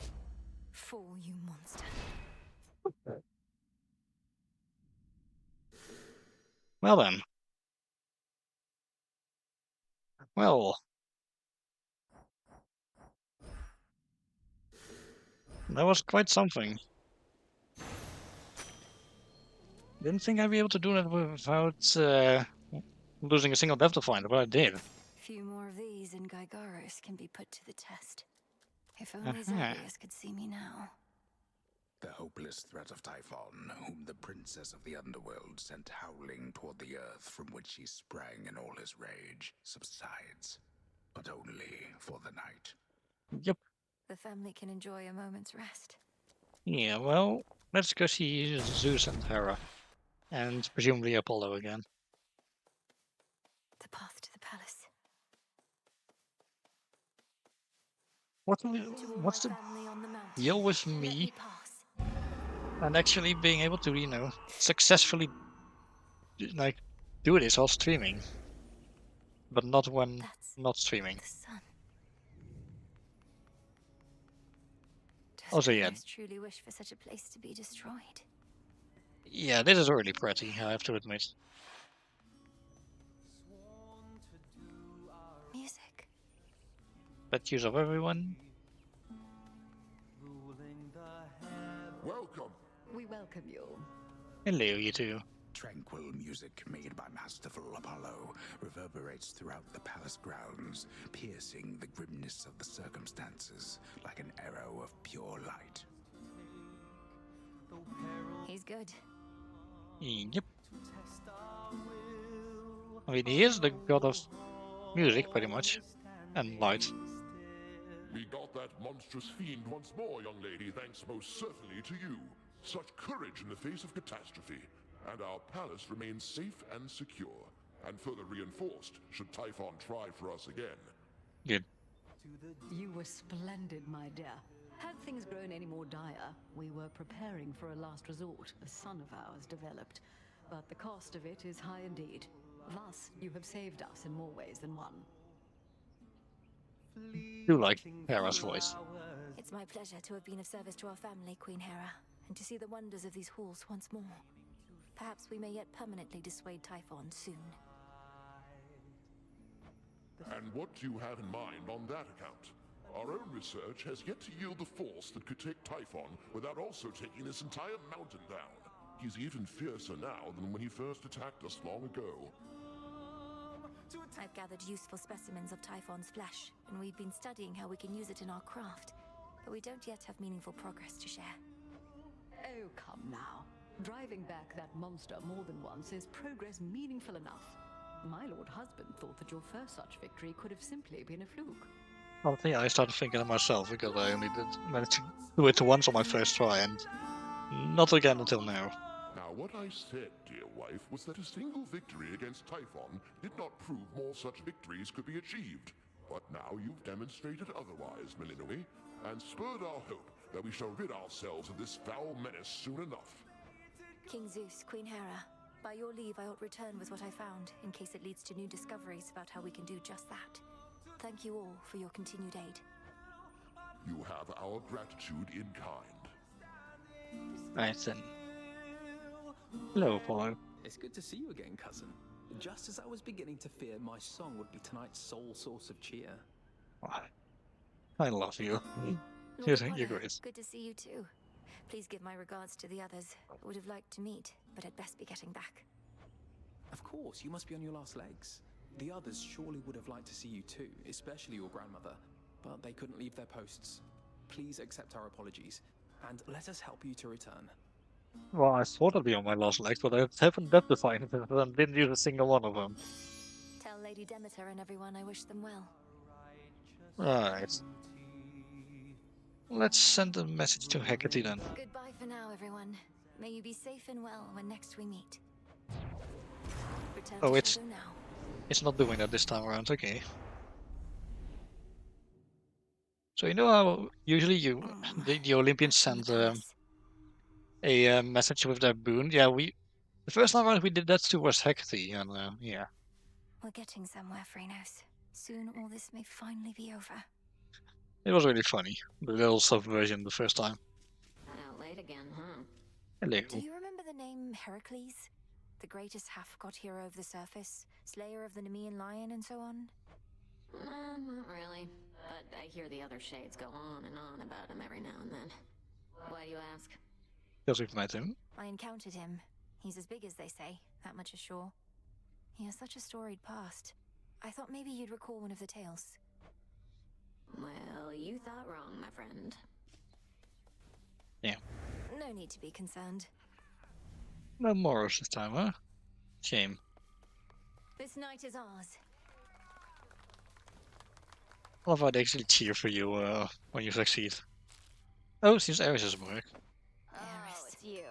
Fool, you monster. Well then. Well. That was quite something. Didn't think I'd be able to do that without losing a single death defiance, but I did. Few more of these and Gygaros can be put to the test. If only Uh-huh. Xerxes could see me now. The hopeless threat of Typhon, whom the princess of the underworld sent howling toward the earth from which he sprang in all his rage, subsides. But only for the night. Yep. The family can enjoy a moment's rest. Yeah, well, let's go see Zeus and Hera. And presumably Apollo again. The path to the palace. What's To all my the family on the mountain, deal with let me me pass. and actually being able to, you know, successfully like do this while streaming, but not when That's not streaming. the sun. Does Also, yeah, Kronos truly wish for such a place to be destroyed? yeah, this is really pretty, I have to admit. Music. Bad use of everyone. Welcome. We welcome you. Hello, you two. Tranquil music made by masterful Apollo reverberates throughout the palace grounds, piercing the grimness of the circumstances like an arrow of pure light. He's good. Yep. I mean, he is the god of music, pretty much, and light. We got that monstrous fiend once more, young lady, thanks most certainly to you. Such courage in the face of catastrophe. And our palace remains safe and secure, and further reinforced should Typhon try for us again. Good. You were splendid, my dear. Had things grown any more dire, we were preparing for a last resort a son of ours developed. But the cost of it is high indeed. Thus, you have saved us in more ways than one. Do like Hera's voice. It's my pleasure to have been of service to our family, Queen Hera, and to see the wonders of these halls once more. Perhaps we may yet permanently dissuade Typhon soon. And what do you have in mind on that account? Our own research has yet to yield the force that could take Typhon without also taking this entire mountain down. He's even fiercer now than when he first attacked us long ago. I've gathered useful specimens of Typhon's flesh, and we've been studying how we can use it in our craft. But we don't yet have meaningful progress to share. Oh, come now. Driving back that monster more than once is progress meaningful enough. My lord husband thought that your first such victory could have simply been a fluke. I think I started thinking of myself because I only managed to do it once on my first try and not again until now. Now, what I said, dear wife, was that a single victory against Typhon did not prove more such victories could be achieved. But now you've demonstrated otherwise, Melinoi, and spurred our hope that we shall rid ourselves of this foul menace soon enough. King Zeus, Queen Hera, by your leave I ought return with what I found, in case it leads to new discoveries about how we can do just that. Thank you all for your continued aid. You have our gratitude in kind. Right then. Hello, Apollo. It's good to see you again, cousin. Just as I was beginning to fear my song would be tonight's sole source of cheer. I love you. Lord You're Apollo, great. good to see you too. Please give my regards to the others. I would have liked to meet, but I'd best be getting back. Of course, you must be on your last legs. The others surely would have liked to see you too, especially your grandmother, but they couldn't leave their posts. Please accept our apologies, and let us help you to return. Well, I thought I'd be on my last legs, but I haven't death defiant and didn't use a single one of them. Tell Lady Demeter and everyone I wish them well. Right. Let's send a message to Hecate then. Goodbye for now, everyone. May you be safe and well when next we meet. Return Oh, to it's Shadow now. It's not doing that this time around, okay. So you know how usually the Olympians Back from send the palace. a message with their boon? Yeah, The first time around we did that towards Hecate, and yeah. We're getting somewhere, Phrenos. Soon all this may finally be over. It was really funny. The little subversion the first time. Out late again, huh? Hello. Do you remember the name Heracles? The greatest half-god hero of the surface, slayer of the Nemean lion, and so on? Not really. But I hear the other shades go on and on about him every now and then. Why do you ask? Because we've met him. I encountered him. He's as big as they say, that much is sure. He has such a storied past. I thought maybe you'd recall one of the tales. Well, you thought wrong, my friend. Yeah. No need to be concerned. No morals this time, huh? Shame. This night is ours. I love how they actually cheer for you when you succeed. Oh, it seems Eris is back. Oh, it's you.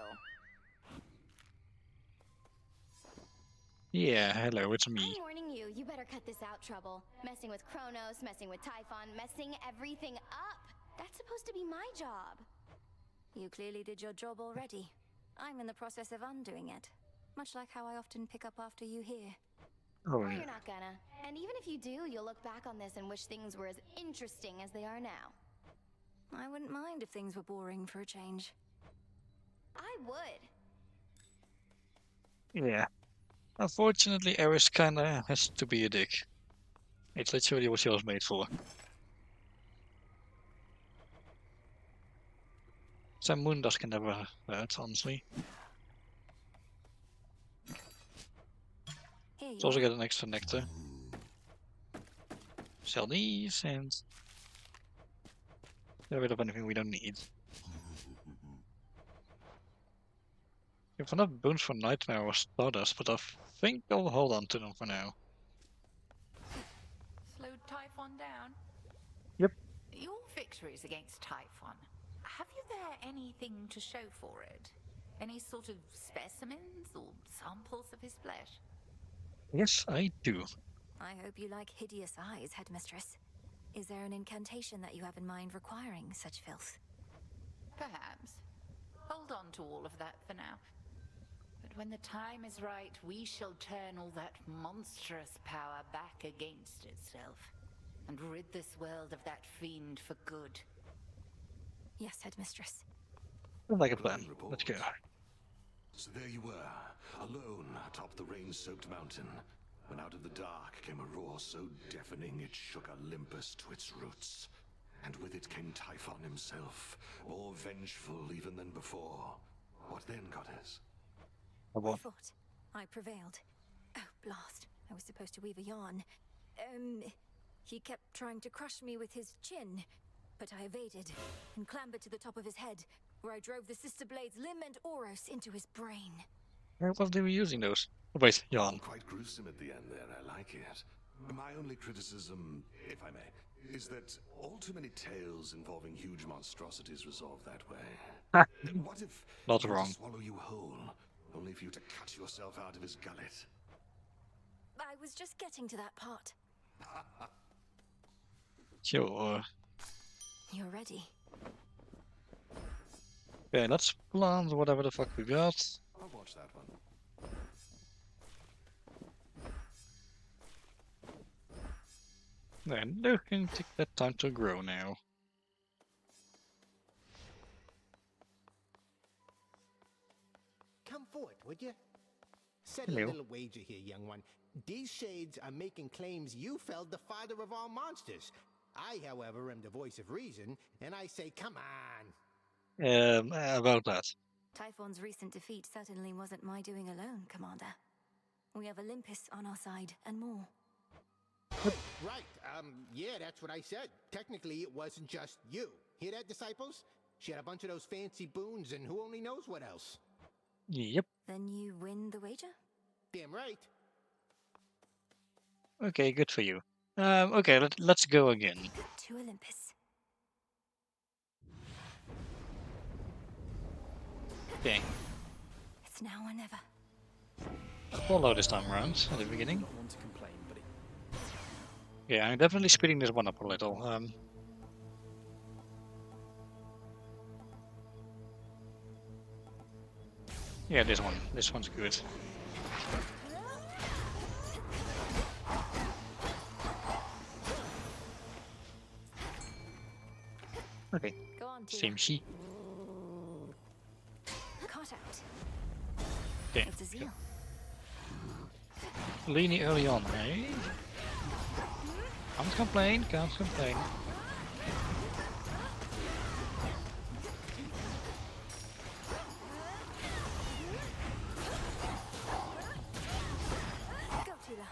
Yeah, hello, it's me. I'm warning you, you better cut this out, Trouble. Messing with Kronos, messing with Typhon, messing everything up. That's supposed to be my job. You clearly did your job already. I'm in the process of undoing it. Much like how I often pick up after you here. Oh, Or yeah. you're not gonna. And even if you do, you'll look back on this and wish things were as interesting as they are now. I wouldn't mind if things were boring for a change. I would. Yeah. Unfortunately, Eris kinda has to be a dick. It's literally what she was made for. Some Moondas can never hurt, honestly. Here Let's you also are. get an extra nectar. Sell these and get rid of anything we don't need. We have enough bones for Nightmare or Stardust, but I think I'll hold on to them for now. Slowed Typhon down? Yep. Your victories against Typhon, have you there anything to show for it? Any sort of specimens or samples of his flesh? Yes, I do. I hope you like hideous eyes, Headmistress. Is there an incantation that you have in mind requiring such filth? Perhaps. Hold on to all of that for now. But when the time is right, we shall turn all that monstrous power back against itself and rid this world of that fiend for good. Yes, Headmistress. Sounds like a plan. Let's go. So there you were, alone atop the rain-soaked mountain, when out of the dark came a roar so deafening it shook Olympus to its roots. And with it came Typhon himself, more vengeful even than before. What then, Goddess? I thought I prevailed. Oh, blast. I was supposed to weave a yarn. He kept trying to crush me with his chin, but I evaded and clambered to the top of his head, where I drove the Sister Blades Limb and Oros into his brain. Where was they using those? Oh, wait, yawn. Quite gruesome at the end there, I like it. My only criticism, if I may, is that all too many tales involving huge monstrosities resolve that way. What if Not he were wrong. to swallow you whole, only for you to cut yourself out of his gullet? I was just getting to that part. Sure. You're ready. Okay, let's plant whatever the fuck we got. I'll watch that one. And they can take that time to grow now. Come forth, would you? Set Hello. a little wager here, young one. These shades are making claims you felled the father of all monsters. I, however, am the voice of reason, and I say, come on. About that. Typhon's recent defeat certainly wasn't my doing alone, Commander. We have Olympus on our side, and more. Right, yeah, that's what I said. Technically, it wasn't just you. Hear that, disciples? She had a bunch of those fancy boons, and who only knows what else. Yep. Then you win the wager? Damn right. Okay, good for you. Okay, let's go again. To Olympus. Okay. It's now or never. Follow this time around at the beginning. Not want to complain, but it Yeah, I'm definitely speeding this one up a little. Yeah, this one. This one's good. Okay. Go on, Same she. Caught out. Okay. It's a zeal. Leany early on, eh? Can't complain, can't complain. Go, Tila.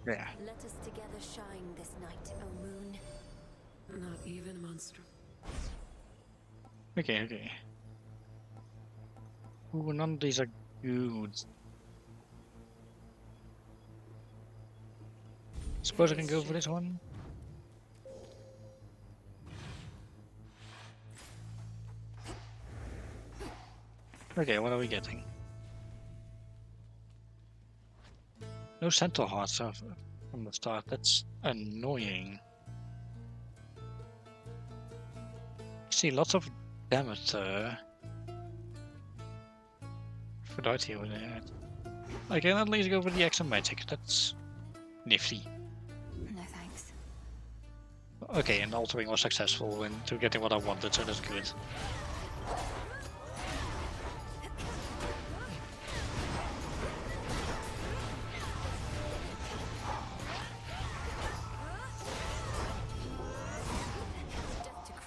Yeah. Let us together shine this night, O moon. Not even monster. Okay. Ooh, none of these are good. Suppose I can go for this one. Okay, what are we getting? No centaur hearts from the start. That's annoying. See, lots of damage Aphrodite over there. I can at least go for the extra magic. That's nifty. No thanks. Okay, and altering was successful into getting what I wanted, so that's good.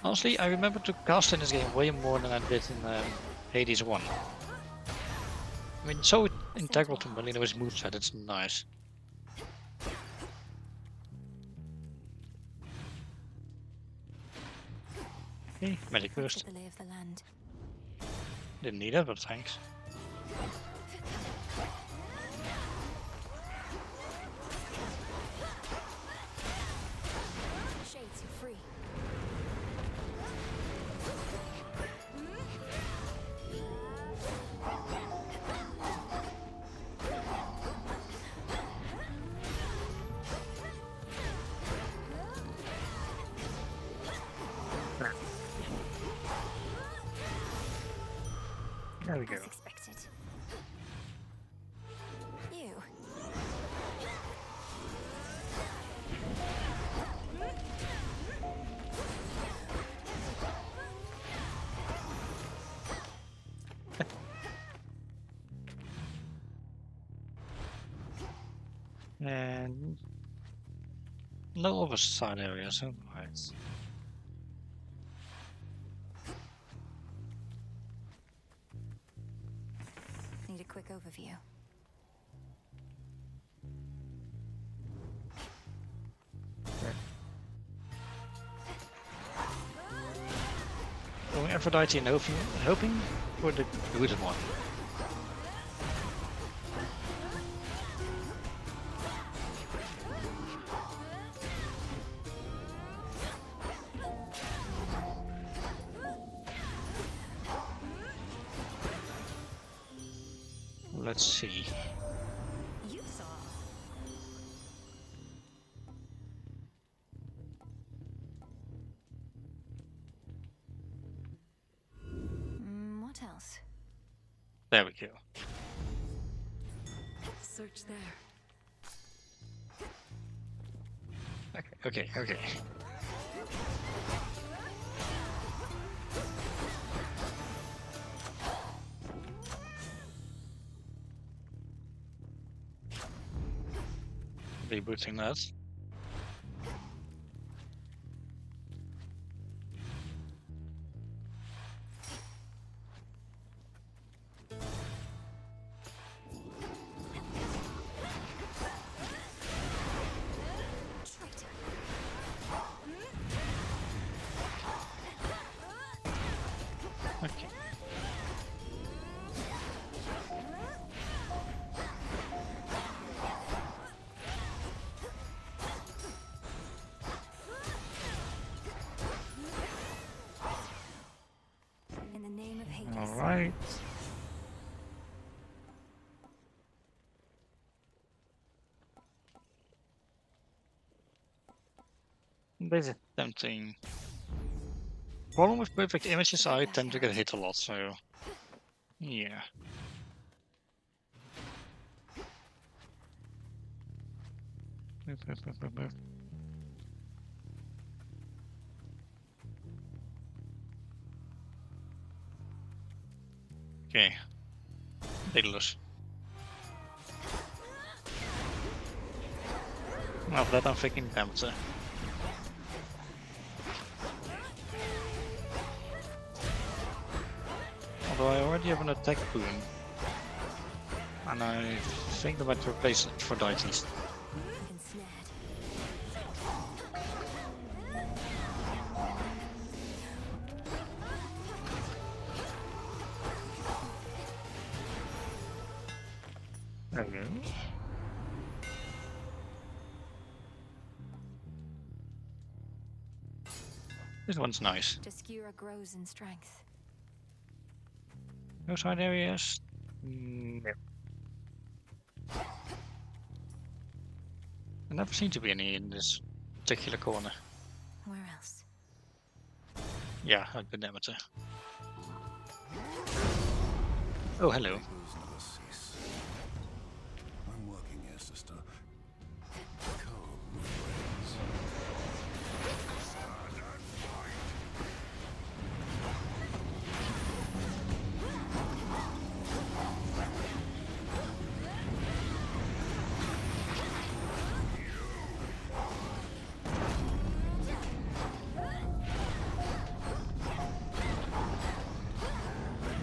Honestly, I remember to cast in this game way more than I did in Hades 1. I mean, so integral to Melino's moveset, it's nice. Okay, medic first. The lay of the land. Didn't need it, but thanks. Shades, you're free. There we go. As expected. You. And no other side areas, so right. Need a quick overview. Going Aphrodite and hoping for the good one. Let's see. You saw. What else? There we go. Search there. Okay. Rebooting that. Okay. In the name of Hades. All right. This is tempting. problem with perfect images, I tend to get hit a lot, so yeah. Move. Okay. Riddlers. Well, that I'm thinking damage. Although I already have an attack boon. And I think I might replace it for deities. Okay. This one's nice. Obscura grows in strength. No side areas? No. There never seem to be any in this particular corner. Where else? Yeah, I've been amateur. Oh, hello. I'm working here, sister. Come, friends. Stand and fight.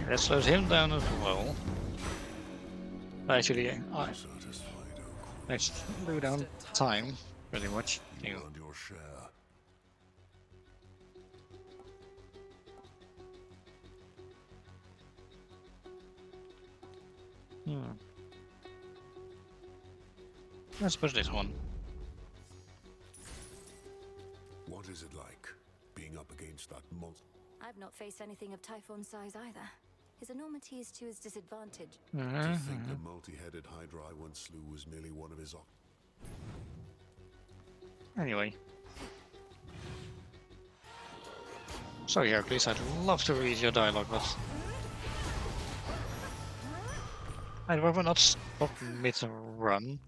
That slows him down as well. Actually, let's slow down time pretty much. You earned your share. I suppose this one. What is it like, being up against that monster? I've not faced anything of Typhon's size either. His enormity is to his disadvantage. To think the multi-headed Hydra I once slew was merely one of his Anyway. Sorry, Hercules, I'd love to read your dialogue, but I'd rather not stop mid-run.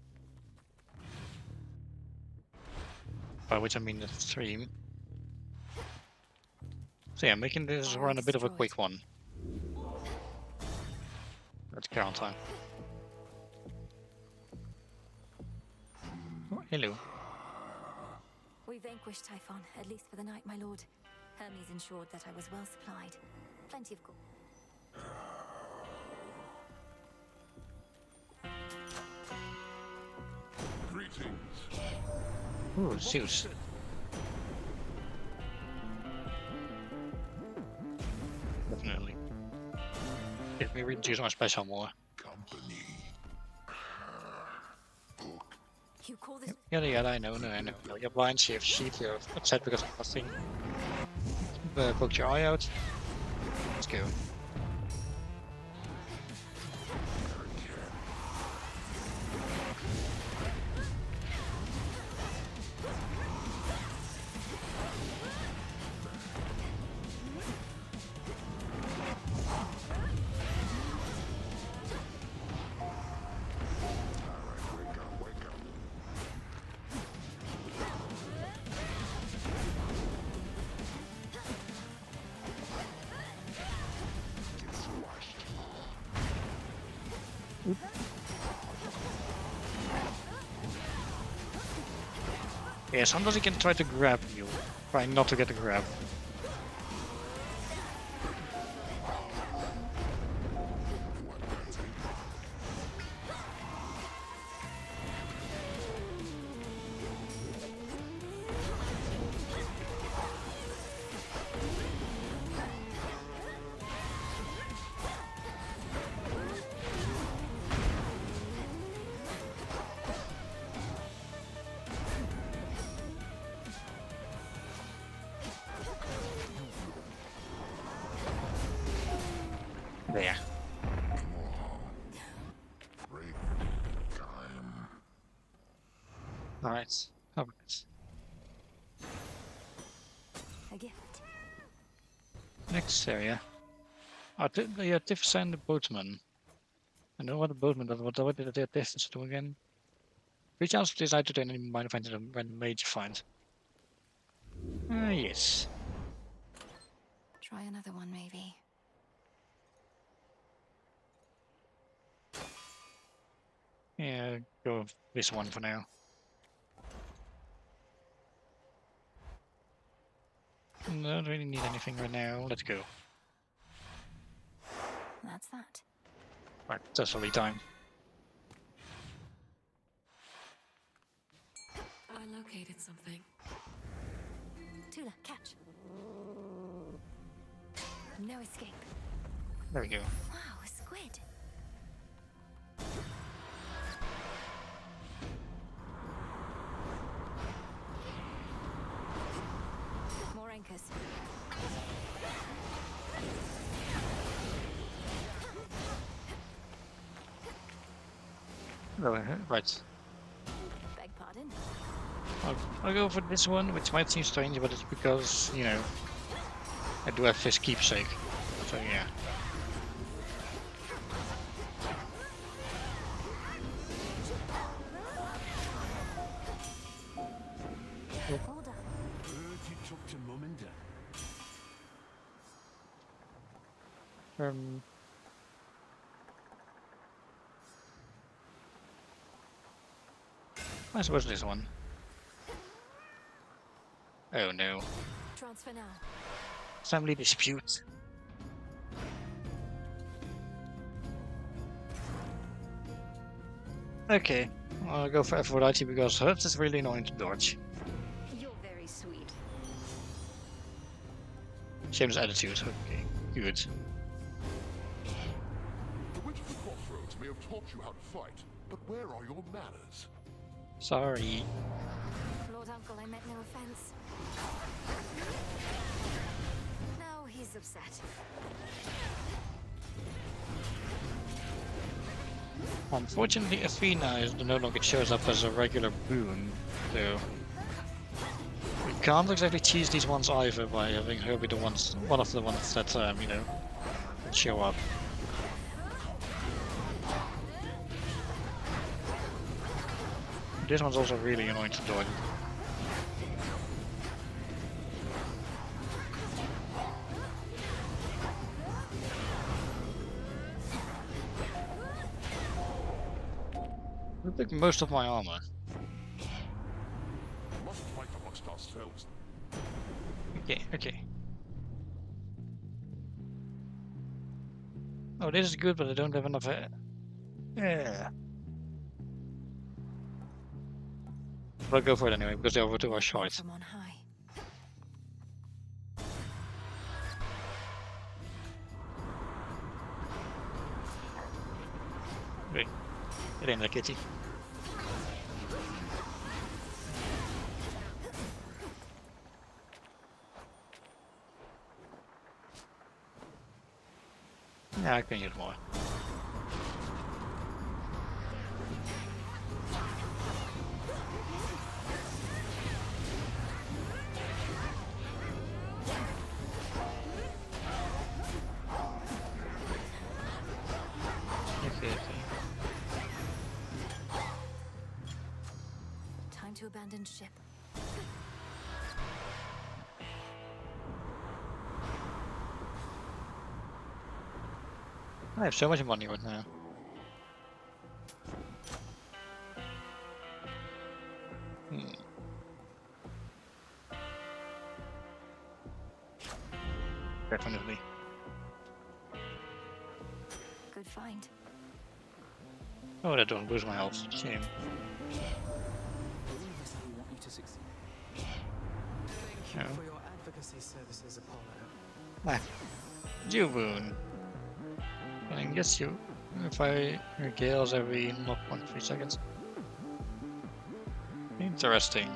By which I mean the stream. So yeah, making this run a bit of a quick one. Let's go on time. Oh, hello. We vanquished Typhon, at least for the night, my lord. Hermes ensured that I was well supplied. Plenty of gold. Greetings. Ooh, Zeus. Definitely. Let me reduce my special more. Company. You call this? Yeah, I know. You're blind, you have sheep, you're upset because of nothing. Poke your eye out. Let's go. Yeah, sometimes he can try to grab you. Try not to get a grab. There. Alright. A gift. this area. Oh, yeah, Typhon and the boatman. I know what the boatman does. What did the distance do again? Reach out to decide to turn any minor find a random major find. Yes. Try another one, maybe. Yeah, go with this one for now. No, don't really need anything right now. Let's go. That's that. Right, that's only time. I located something. Tula, catch. No escape. There we go. Wow, a squid. More anchors. Right. Beg pardon? I'll go for this one, which might seem strange, but it's because, you know, I do have fish keepsake. So yeah. Hold on. I suppose this one. Oh no. Transfer now. Family dispute. Okay, I'll go for Aphrodite because hers is really annoying to dodge. You're very sweet. Shame's attitude. Okay, good. The Witch of the Crossroads may have taught you how to fight, but where are your manners? Sorry. Lord Uncle, I meant no offense. No, he's upset. Unfortunately, Athena no longer shows up as a regular boon, so we can't exactly cheese these ones either by having her be the one of the ones that you know, that show up. This one's also really annoying to dodge. I took most of my armor. We must fight amongst ourselves. Okay, okay. Oh, this is good, but I don't have enough. Yeah. But I'll go for it anyway because the other two are short. From on high. Wait, get in there, kitty. Yeah, I can use more. Okay, okay. Time to abandon ship. I have so much money right now. Definitely. Good find. Oh, that don't boost my health. Shame. Believe us if we want you to succeed. Thank you Oh. for your advocacy services, Apollo. Ah, Juboon. I guess you. If I regales every 0.3 seconds. Interesting.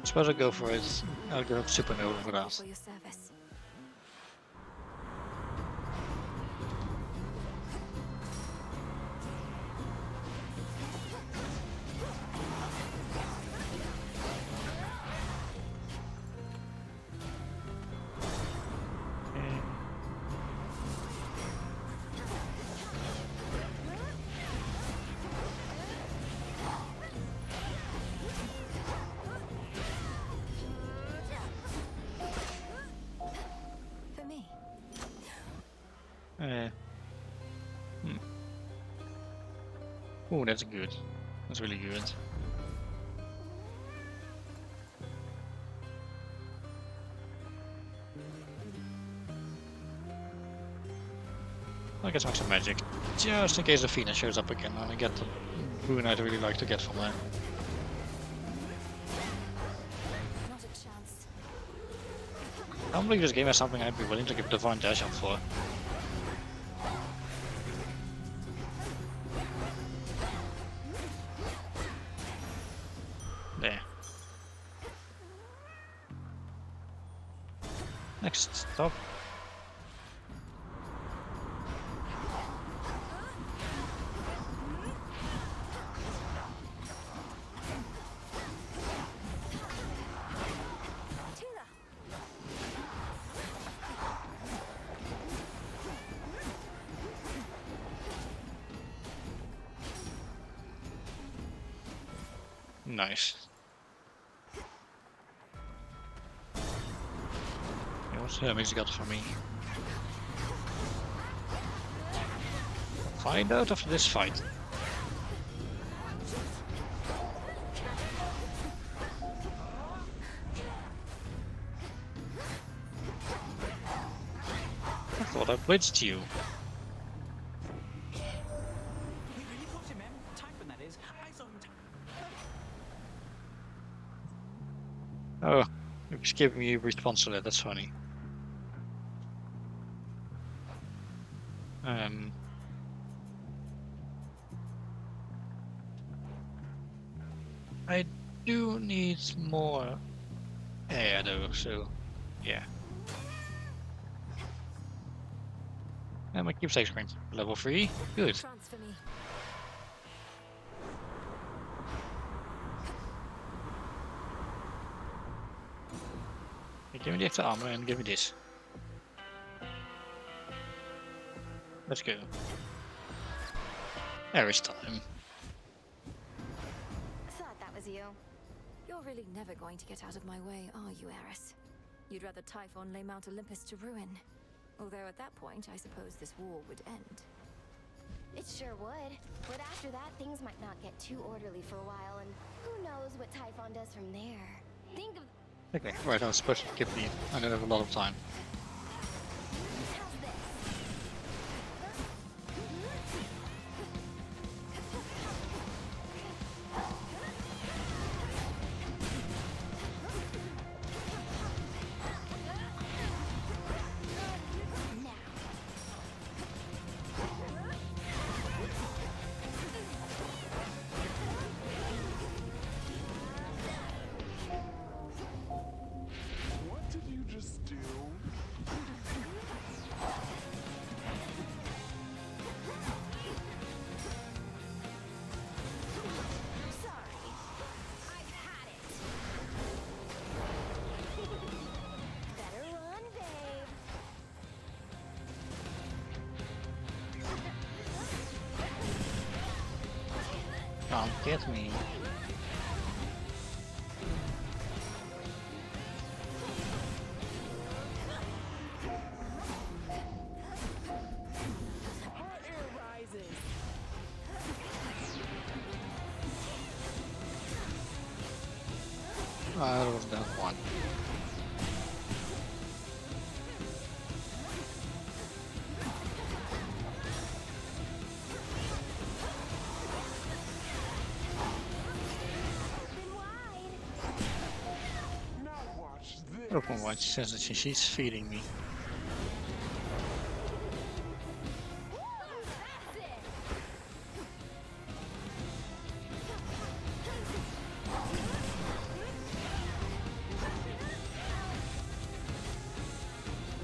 Suppose I'll go for it. I'll go supernova for that. For your service. Oh, that's good. That's really good. I'll get some extra magic, just in case Athena shows up again, and I get the boon I'd really like to get from her. Not a chance. I don't believe this game has something I'd be willing to give Divine Dash up for. There. Next stop. Nice. Yeah, what's Hermes got for me? Find out after this fight. I thought I blitzed you. We really caught him, Em. Typhon, that is. I saw him. Oh, it's giving me a response to that. That's funny. I do need more air though, so yeah. And my keepsake screen level 3. Good. Transfer me. Give me the extra armor and give me this. Let's go. There is time. Thought that was you. You're really never going to get out of my way, are you, Eris? You'd rather Typhon lay Mount Olympus to ruin. Although at that point, I suppose this war would end. It sure would. But after that, things might not get too orderly for a while, and who knows what Typhon does from there. Think of... Okay, right, I was supposed to skip the... I don't have a lot of time. What did you just do? Better run, babe. Can't get me. Hot air rises. Ah, that was that one. Now watch this. Open watch says that she's feeding me.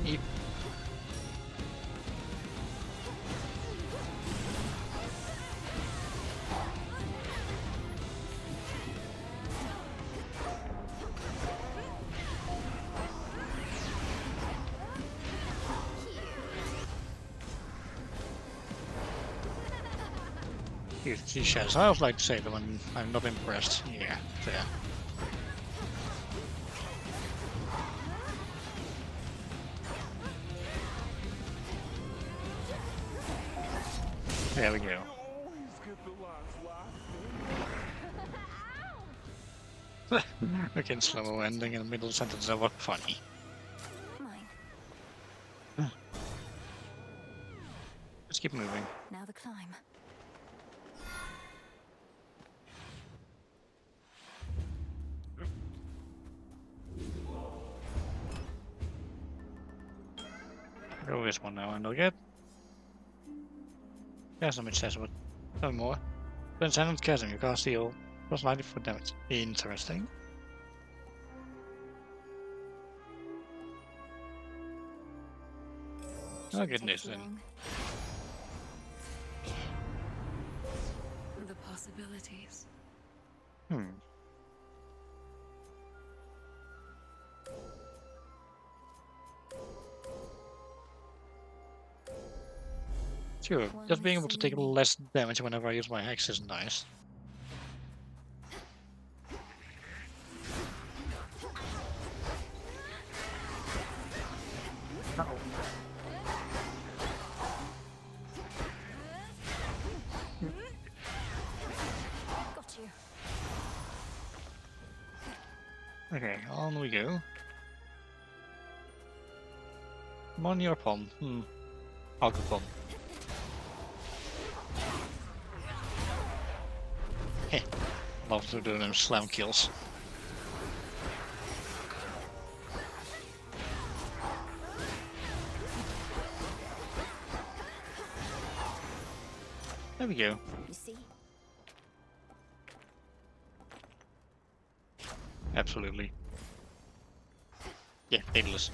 Eep. She says, I would like to say that when I'm not impressed. Yeah, fair. There we go. Again, slow ending in the middle sentence. That was funny. Mine. Let's keep moving. Now the climb. Go this one now and I'll get. There's some accessible. No more. Transcendent Chasm, you cast heal. Plus 94 damage. Interesting. Oh goodness then. The possibilities. Sure, just being able to take less damage whenever I use my hex is nice. Uh-oh. Got you. Okay, on we go. Come on, your palm. I'll go palm. Heh. Love to do them slam kills. There we go. You see? Absolutely. Yeah, fatalist.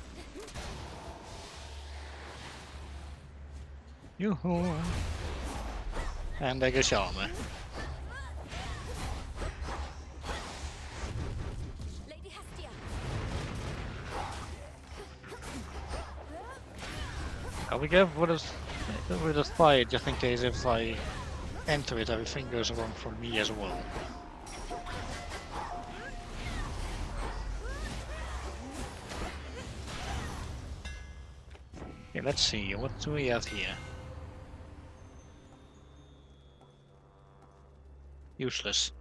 Yoo-hoo! And there goes Sharma. Lady Hestia. I'll be careful with a fight, just in case if I enter it, everything goes wrong for me as well. Okay, let's see, what do we have here? Useless.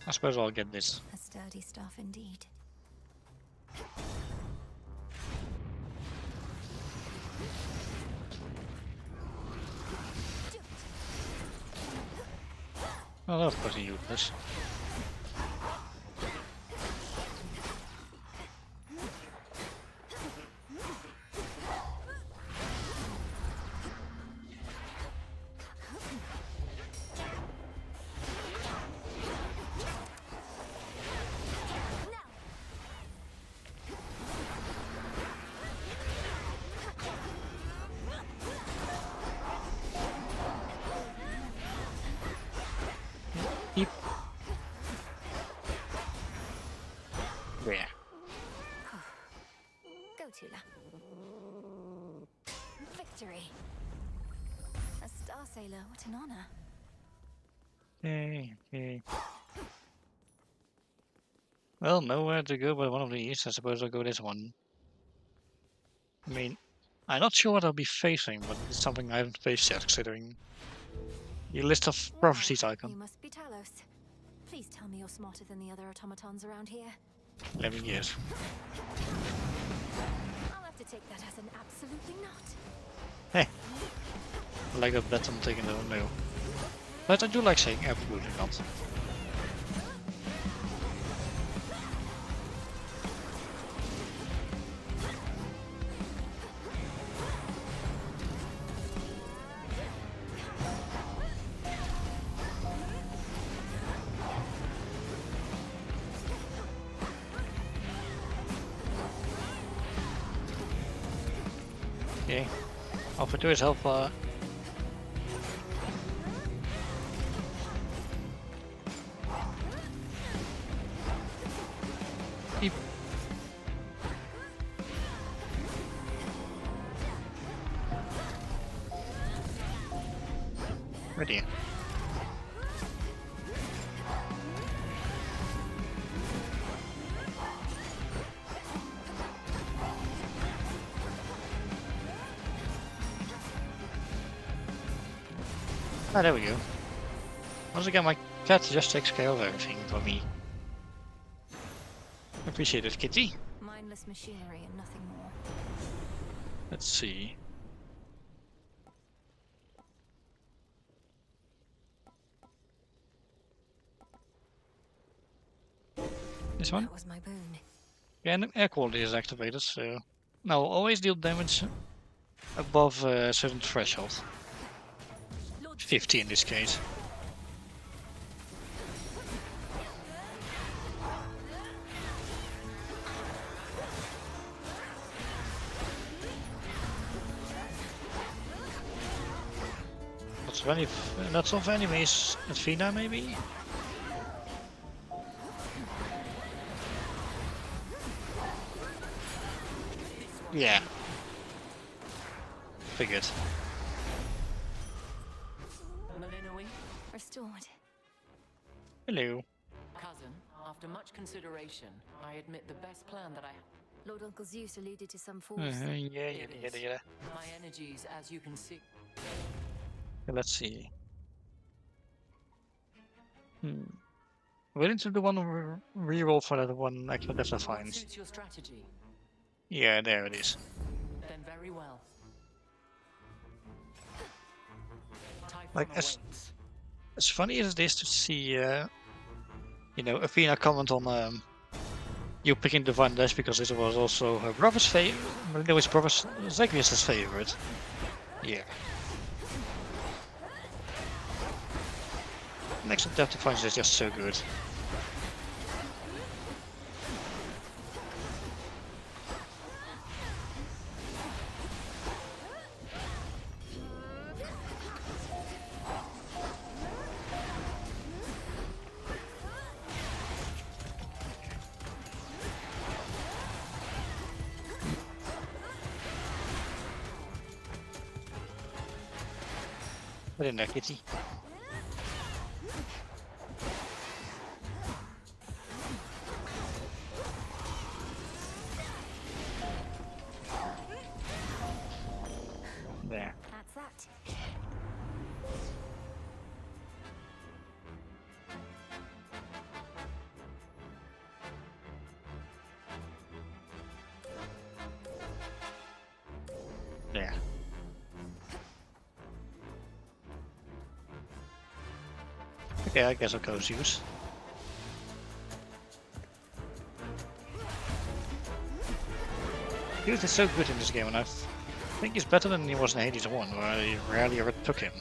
I suppose I'll get this. A sturdy staff indeed. Oh, that was pretty useless. There. Go, Tula. Victory. A star sailor, what an honor. Okay. Well, nowhere to go but one of these. I suppose I'll go this one. I mean, I'm not sure what I'll be facing, but it's something I haven't faced yet, considering the list of prophecies icon. You must be Talos. Please tell me you're smarter than the other automatons around here. 11 years. I'll have to take that as an absolutely not. Hey, I like that bet I'm taking the no. But I do like saying absolutely not. Okay, offer to his help. Beep. Ready. Ah, there we go. Once again, my cat just takes care of everything for me. Appreciate it, kitty. Mindless machinery and nothing more. Let's see. This one? That was my boon. Yeah, and air quality is activated, so... Now, always deal damage above a certain threshold. 50 in this case. Lots of enemies. Athena, maybe? Yeah. Figured. Malinoi? Restored. Hello. Cousin, after much consideration, I admit the best plan that I... Lord Uncle Zeus alluded to some force. Yeah. My energies, as you can see... Let's see. Willing to do one reroll for that one extra death What defiance. suits your strategy? Yeah, there it is. Then very well. Like as funny as it is to see, you know, Athena comment on you picking Divine Dash because it was also her brother's favorite, his brother's Zagreus' favorite. Yeah. Next to Death Defiance is just so good. Put in there, kitty. There. That's that. There. Okay, I guess I'll go Zeus. Zeus is so good in this game, and I think he's better than he was in Hades 1, where I rarely ever took him.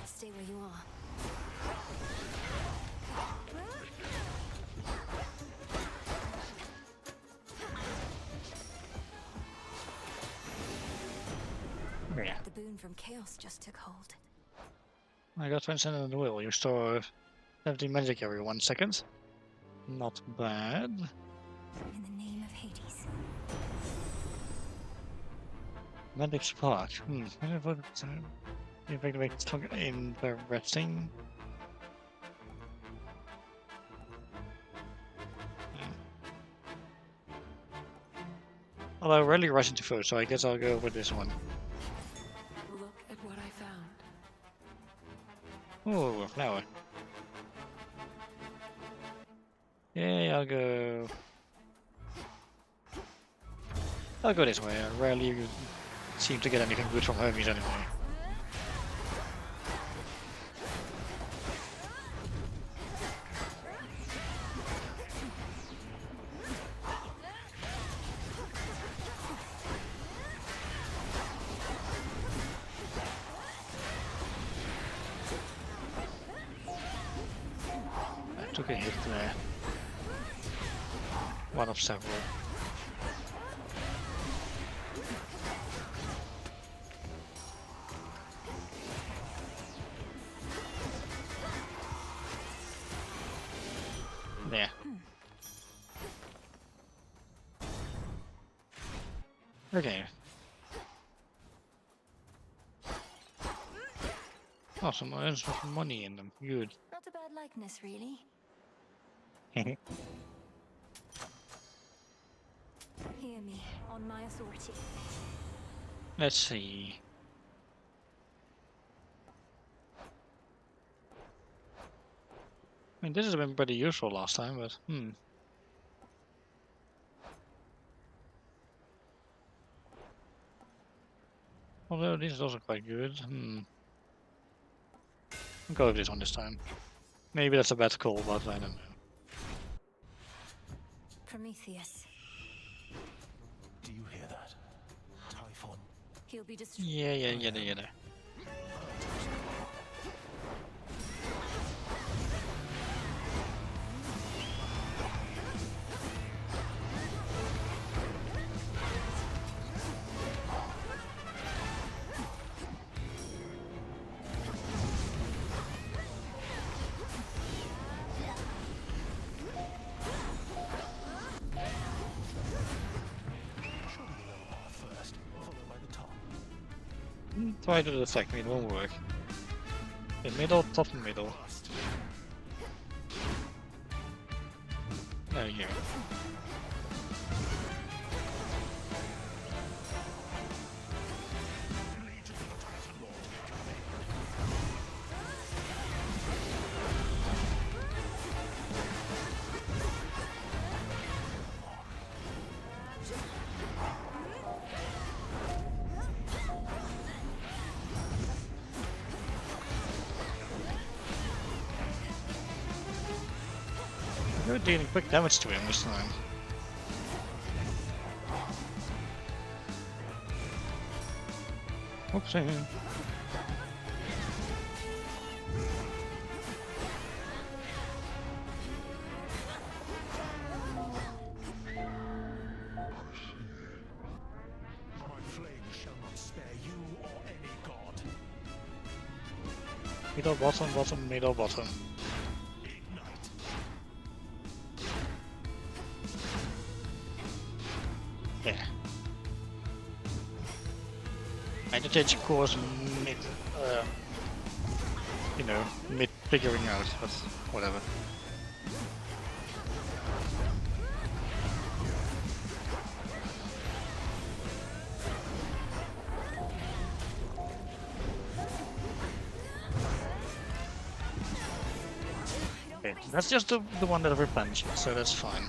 Stay where you are. Yeah. The boon from chaos just took hold. I got Transcendent Will. You store 17 magic every 1 second. Not bad. In the name of Hades. Magic Spark. Evacuate in the resting. Although I rarely rush into food, so I guess I'll go with this one. Look at what I found. Ooh, a flower. Yeah, I'll go this way. I rarely seem to get anything good from Hermes anyway. I took a hit there. One of several. There. Okay. Oh, some money in them. Good. Not a bad likeness, really. Hear me, on my authority. Let's see. I mean, this has been pretty useful last time, but Although this is also quite good. I'll go with this one this time. Maybe that's a bad call, but I don't know. Prometheus. Do you hear that? Typhon. He'll be destroyed. Yeah. Try to deflect me, it won't work. In middle, top and middle. There you go. You're dealing quick damage to him this time. Oopsie. My flame shall not spare you or any god. Middle, bottom, middle, bottom. Yeah. I need to change course mid, mid figuring out, but whatever. Okay, that's just the one that replenishes, so that's fine.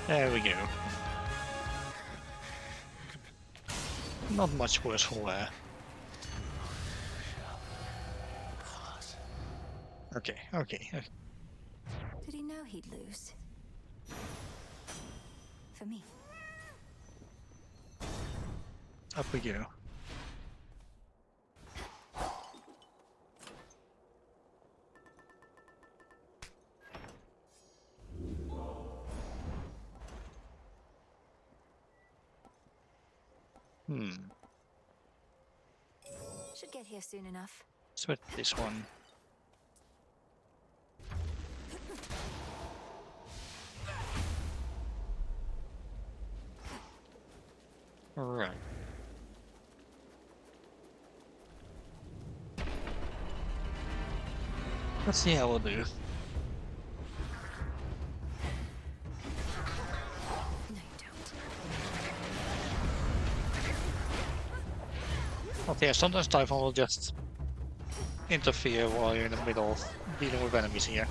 There we go. Not much worse for wear. Okay. Did he know he'd lose? For me. Up we go. Should get here soon enough. Switch this one. Alright. Let's see how we'll do. Okay, sometimes Typhon will just interfere while you're in the middle of dealing with enemies here.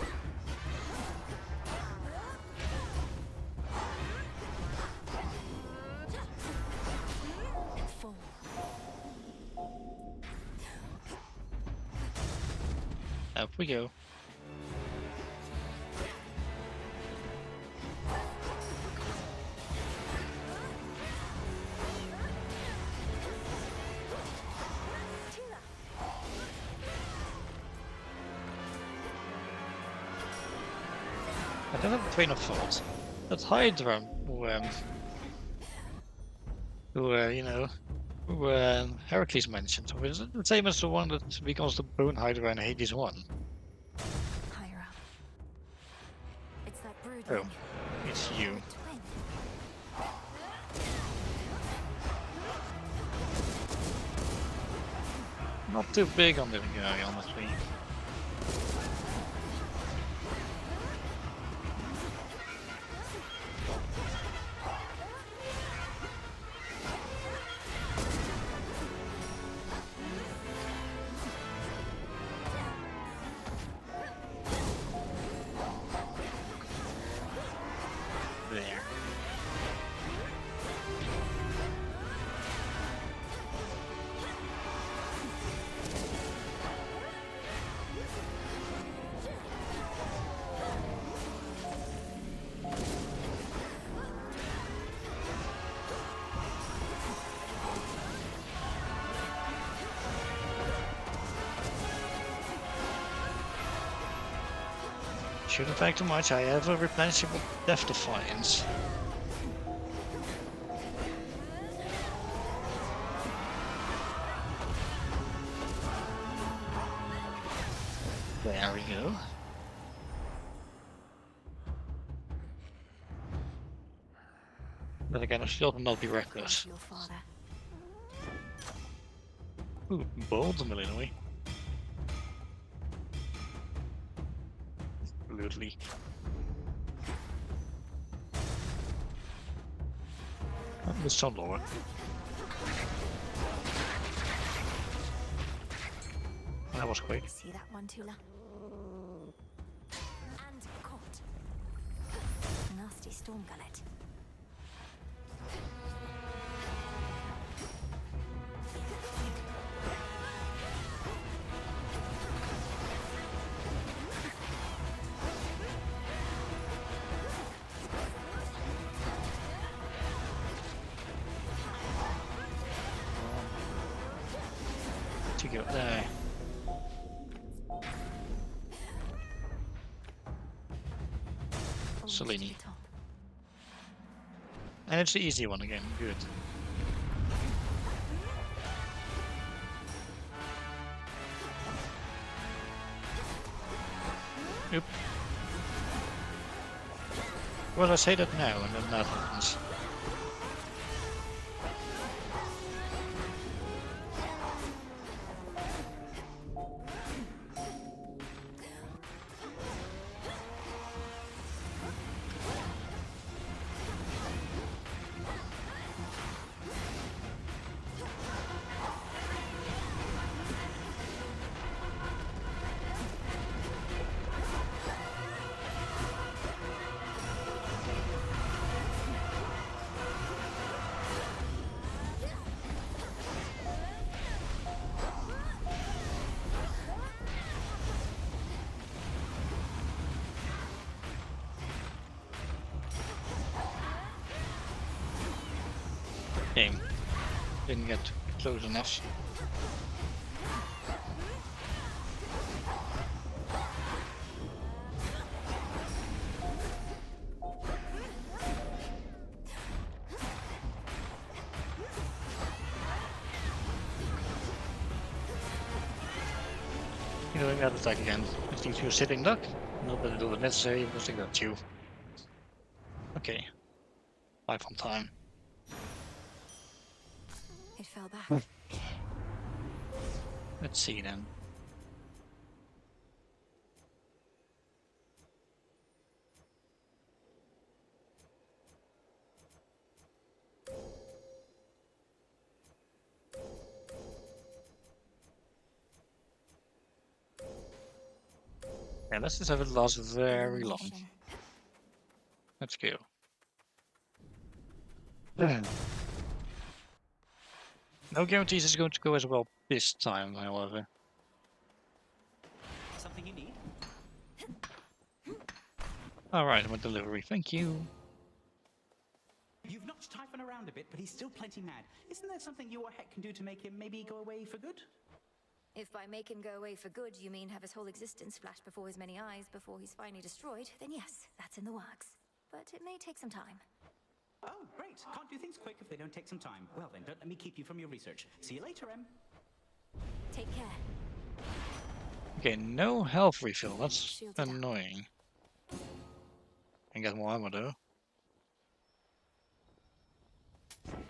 Up we go. I don't have a train of thought. That Hydra who When Heracles mentioned, or is it the same as the one that becomes the Bone Hydra in Hades 1? Higher up. It's that brood Oh, thing. it's you. Twin. Not too big on this guy, honestly. There. Shouldn't take too much, I have a replenishable Death Defiance. There we go. But again, I still cannot be reckless. Your father. Ooh, bold Illinois. Absolutely. The Sun Lord. That was quick. See that one, Tula? And caught. Nasty storm gullet. To go there. Selene. And it's the easy one again, good. Oop. Well, I say that now and then that happens. Game. Didn't get close enough. You know, that attack again. I think you're sitting duck. Not that it was necessary because they got you. Okay. Typhon time. It fell back. Let's see then. Yeah, let's just have it last very long. Let's go. No guarantees it's going to go as well this time, however. Something you need? Alright, my delivery, thank you. You've knocked Typhon around a bit, but he's still plenty mad. Isn't there something you or Heck can do to make him maybe go away for good? If by make him go away for good you mean have his whole existence flash before his many eyes before he's finally destroyed, then yes, that's in the works. But it may take some time. Oh, great. Can't do things quick if they don't take some time. Well then, don't let me keep you from your research. See you later, Em. Take care. Okay, no health refill. That's Shielded up. annoying. And get more ammo though.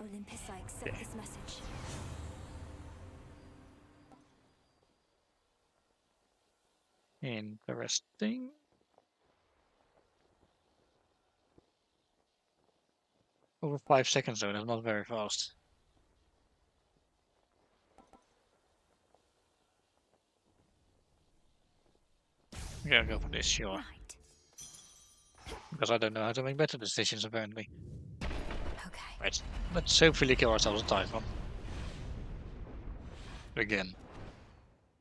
Olympus, I accept this message. Interesting. Over 5 seconds though, that's not very fast. Yeah, I'll go for this, sure. Right. Because I don't know how to make better decisions apparently. Okay. Right, let's hopefully kill ourselves a Typhon. Again.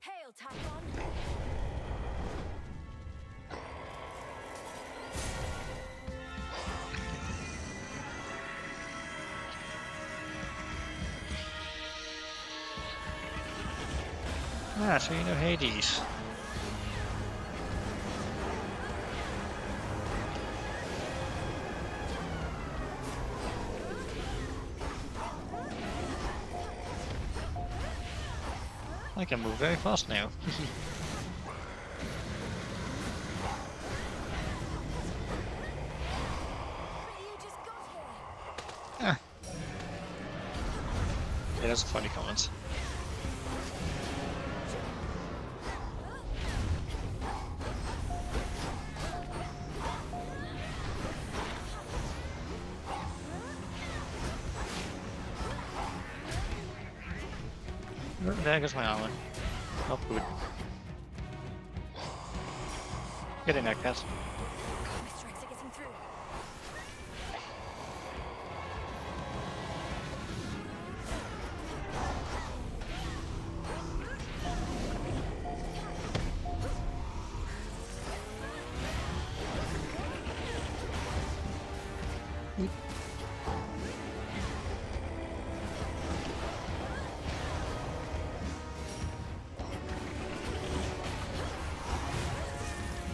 Hail, Typhon! Ah, so you know Hades. I can move very fast now. Ah. Yeah, that's a funny comment. There goes my armor. Not good. Get in there, cat. My strikes are getting through.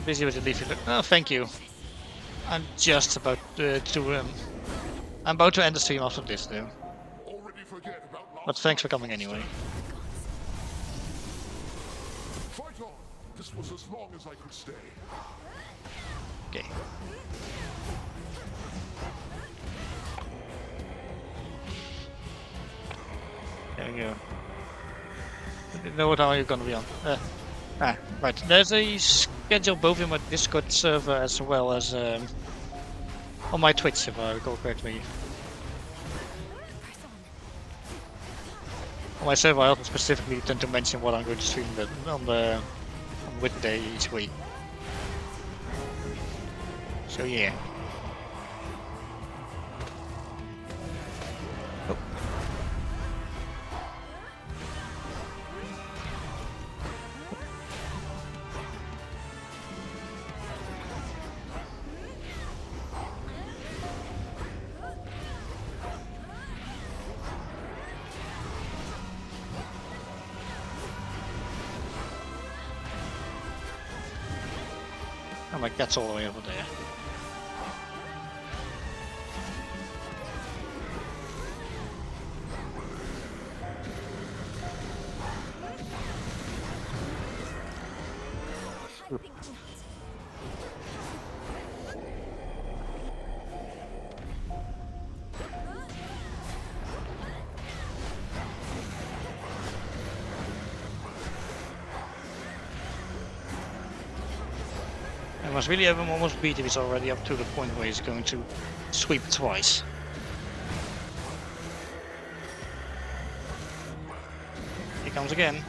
Busy with the leafy. Oh, thank you. I'm just about I'm about to end the stream after this, though. But thanks for coming anyway. Fight on! This was as long as I could stay. Okay. There we go. I didn't know what hour you're gonna be on. Right. There's a schedule both in my Discord server as well as on my Twitch, if I recall correctly. On my server, I also specifically tend to mention what I'm going to stream on which day each week. So yeah. Oh. Oh, my cat's all the way over there. I must really have him almost beat if he's already up to the point where he's going to sweep twice. He comes again.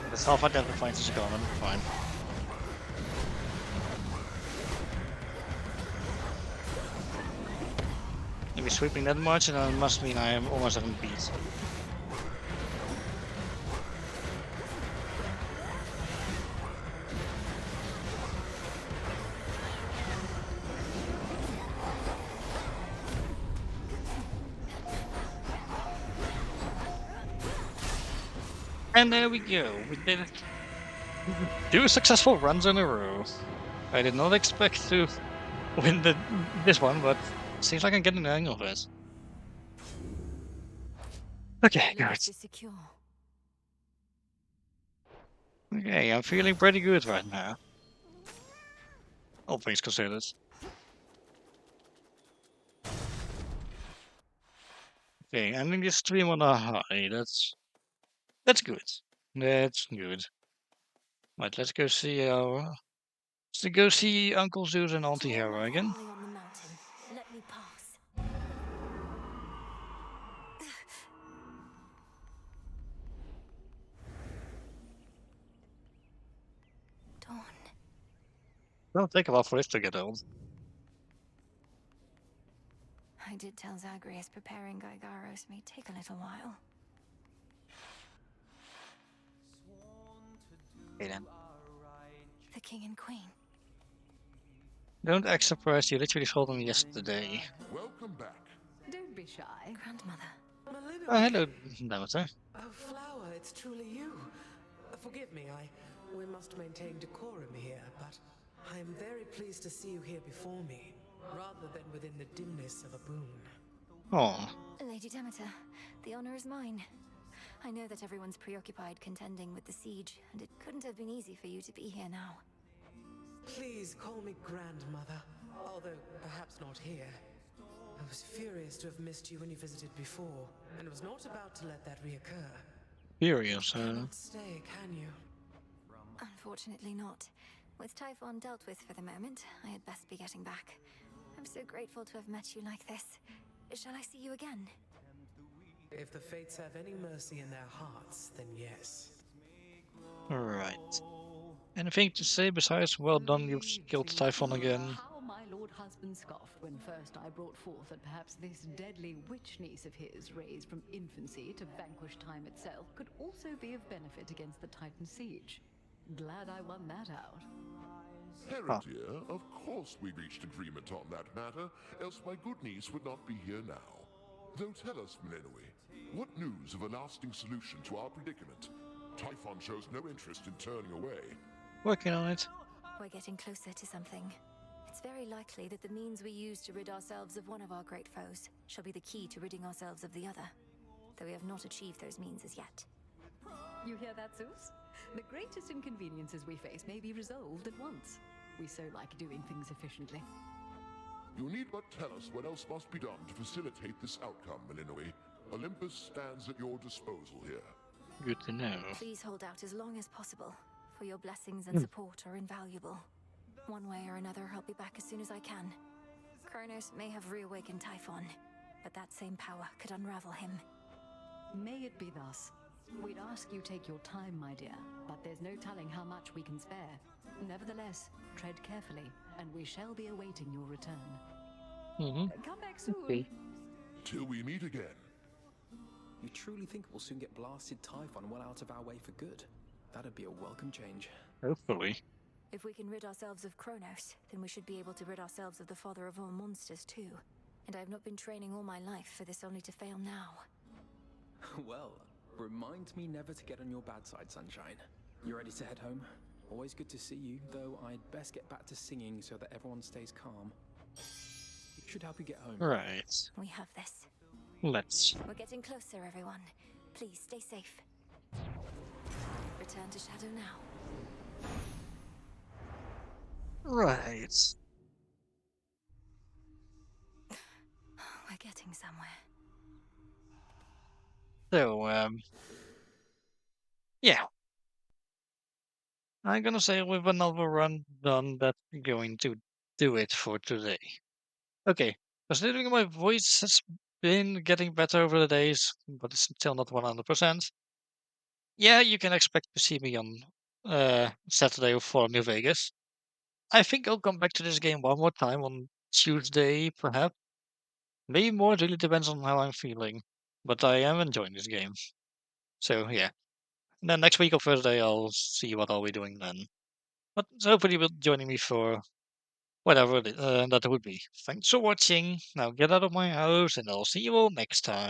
That's half identified as a garment, fine. If he's sweeping that much, then it must mean I am almost at him beat. And there we go. We did it. 2 successful runs in a row. I did not expect to win this one, but seems like I'm getting the hang of it. Okay, good. Limpus is secure. Okay, I'm feeling pretty good right now. All things considered. Okay, ending this stream on a high. That's good. That's good. Right, let's go see Uncle Zeus and Auntie Hera again. Family on the mountain. Let me pass. Dawn. It'll take a while for this to get old. I did tell Zagreus preparing Gygaros may take a little while. Okay then. The king and queen. Don't act surprised, you literally saw them yesterday. Welcome back. Don't be shy. Grandmother. Oh, hello, Demeter. Oh, Flower, it's truly you. Forgive me, we must maintain decorum here, but I am very pleased to see you here before me, rather than within the dimness of a boon. Oh. Lady Demeter, the honor is mine. I know that everyone's preoccupied contending with the siege, and it couldn't have been easy for you to be here now. Please call me grandmother, although perhaps not here. I was furious to have missed you when you visited before, and was not about to let that reoccur. Furious, You cannot stay, can you? Unfortunately not. With Typhon dealt with for the moment, I had best be getting back. I'm so grateful to have met you like this. Shall I see you again? If the fates have any mercy in their hearts, then yes. Alright. Anything to say besides, well done, you've killed Typhon again? How my lord husband scoffed when first I brought forth that perhaps this deadly witch niece of his, raised from infancy to vanquish time itself, could also be of benefit against the Titan siege. Glad I won that out. Hera, dear, of course we reached agreement on that matter, else my good niece would not be here now. Though tell us, Menenwe, what news of a lasting solution to our predicament? Typhon shows no interest in turning away. Working on it. We're getting closer to something. It's very likely that the means we use to rid ourselves of one of our great foes shall be the key to ridding ourselves of the other, though we have not achieved those means as yet. You hear that, Zeus? The greatest inconveniences we face may be resolved at once. We so like doing things efficiently. You need but tell us what else must be done to facilitate this outcome, Menenwe. Olympus stands at your disposal here. Good to know. Please hold out as long as possible, for your blessings and support are invaluable. One way or another, I'll be back as soon as I can. Kronos may have reawakened Typhon, but that same power could unravel him. May it be thus. We'd ask you take your time, my dear, but there's no telling how much we can spare. Nevertheless, tread carefully, and we shall be awaiting your return. Come back soon. Okay. Till we meet again. You truly think we'll soon get blasted Typhon well out of our way for good? That'd be a welcome change. Hopefully. If we can rid ourselves of Kronos, then we should be able to rid ourselves of the father of all monsters too. And I've not been training all my life for this only to fail now. Well, remind me never to get on your bad side, Sunshine. You ready to head home? Always good to see you, though I'd best get back to singing so that everyone stays calm. It should help you get home. Right. We have this. Let's. We're getting closer, everyone. Please stay safe. Return to Shadow now. Right. We're getting somewhere. So, yeah. I'm gonna say with another run done, that's going to do it for today. Okay, considering my voice has been getting better over the days, but it's still not 100%. Yeah, you can expect to see me on Saturday for New Vegas. I think I'll come back to this game one more time on Tuesday, perhaps. Maybe more, it really depends on how I'm feeling. But I am enjoying this game. So, yeah. And then next week on Thursday, I'll see what I'll be doing then. But hopefully you'll be joining me for whatever that would be. Thanks for watching. Now get out of my house, and I'll see you all next time.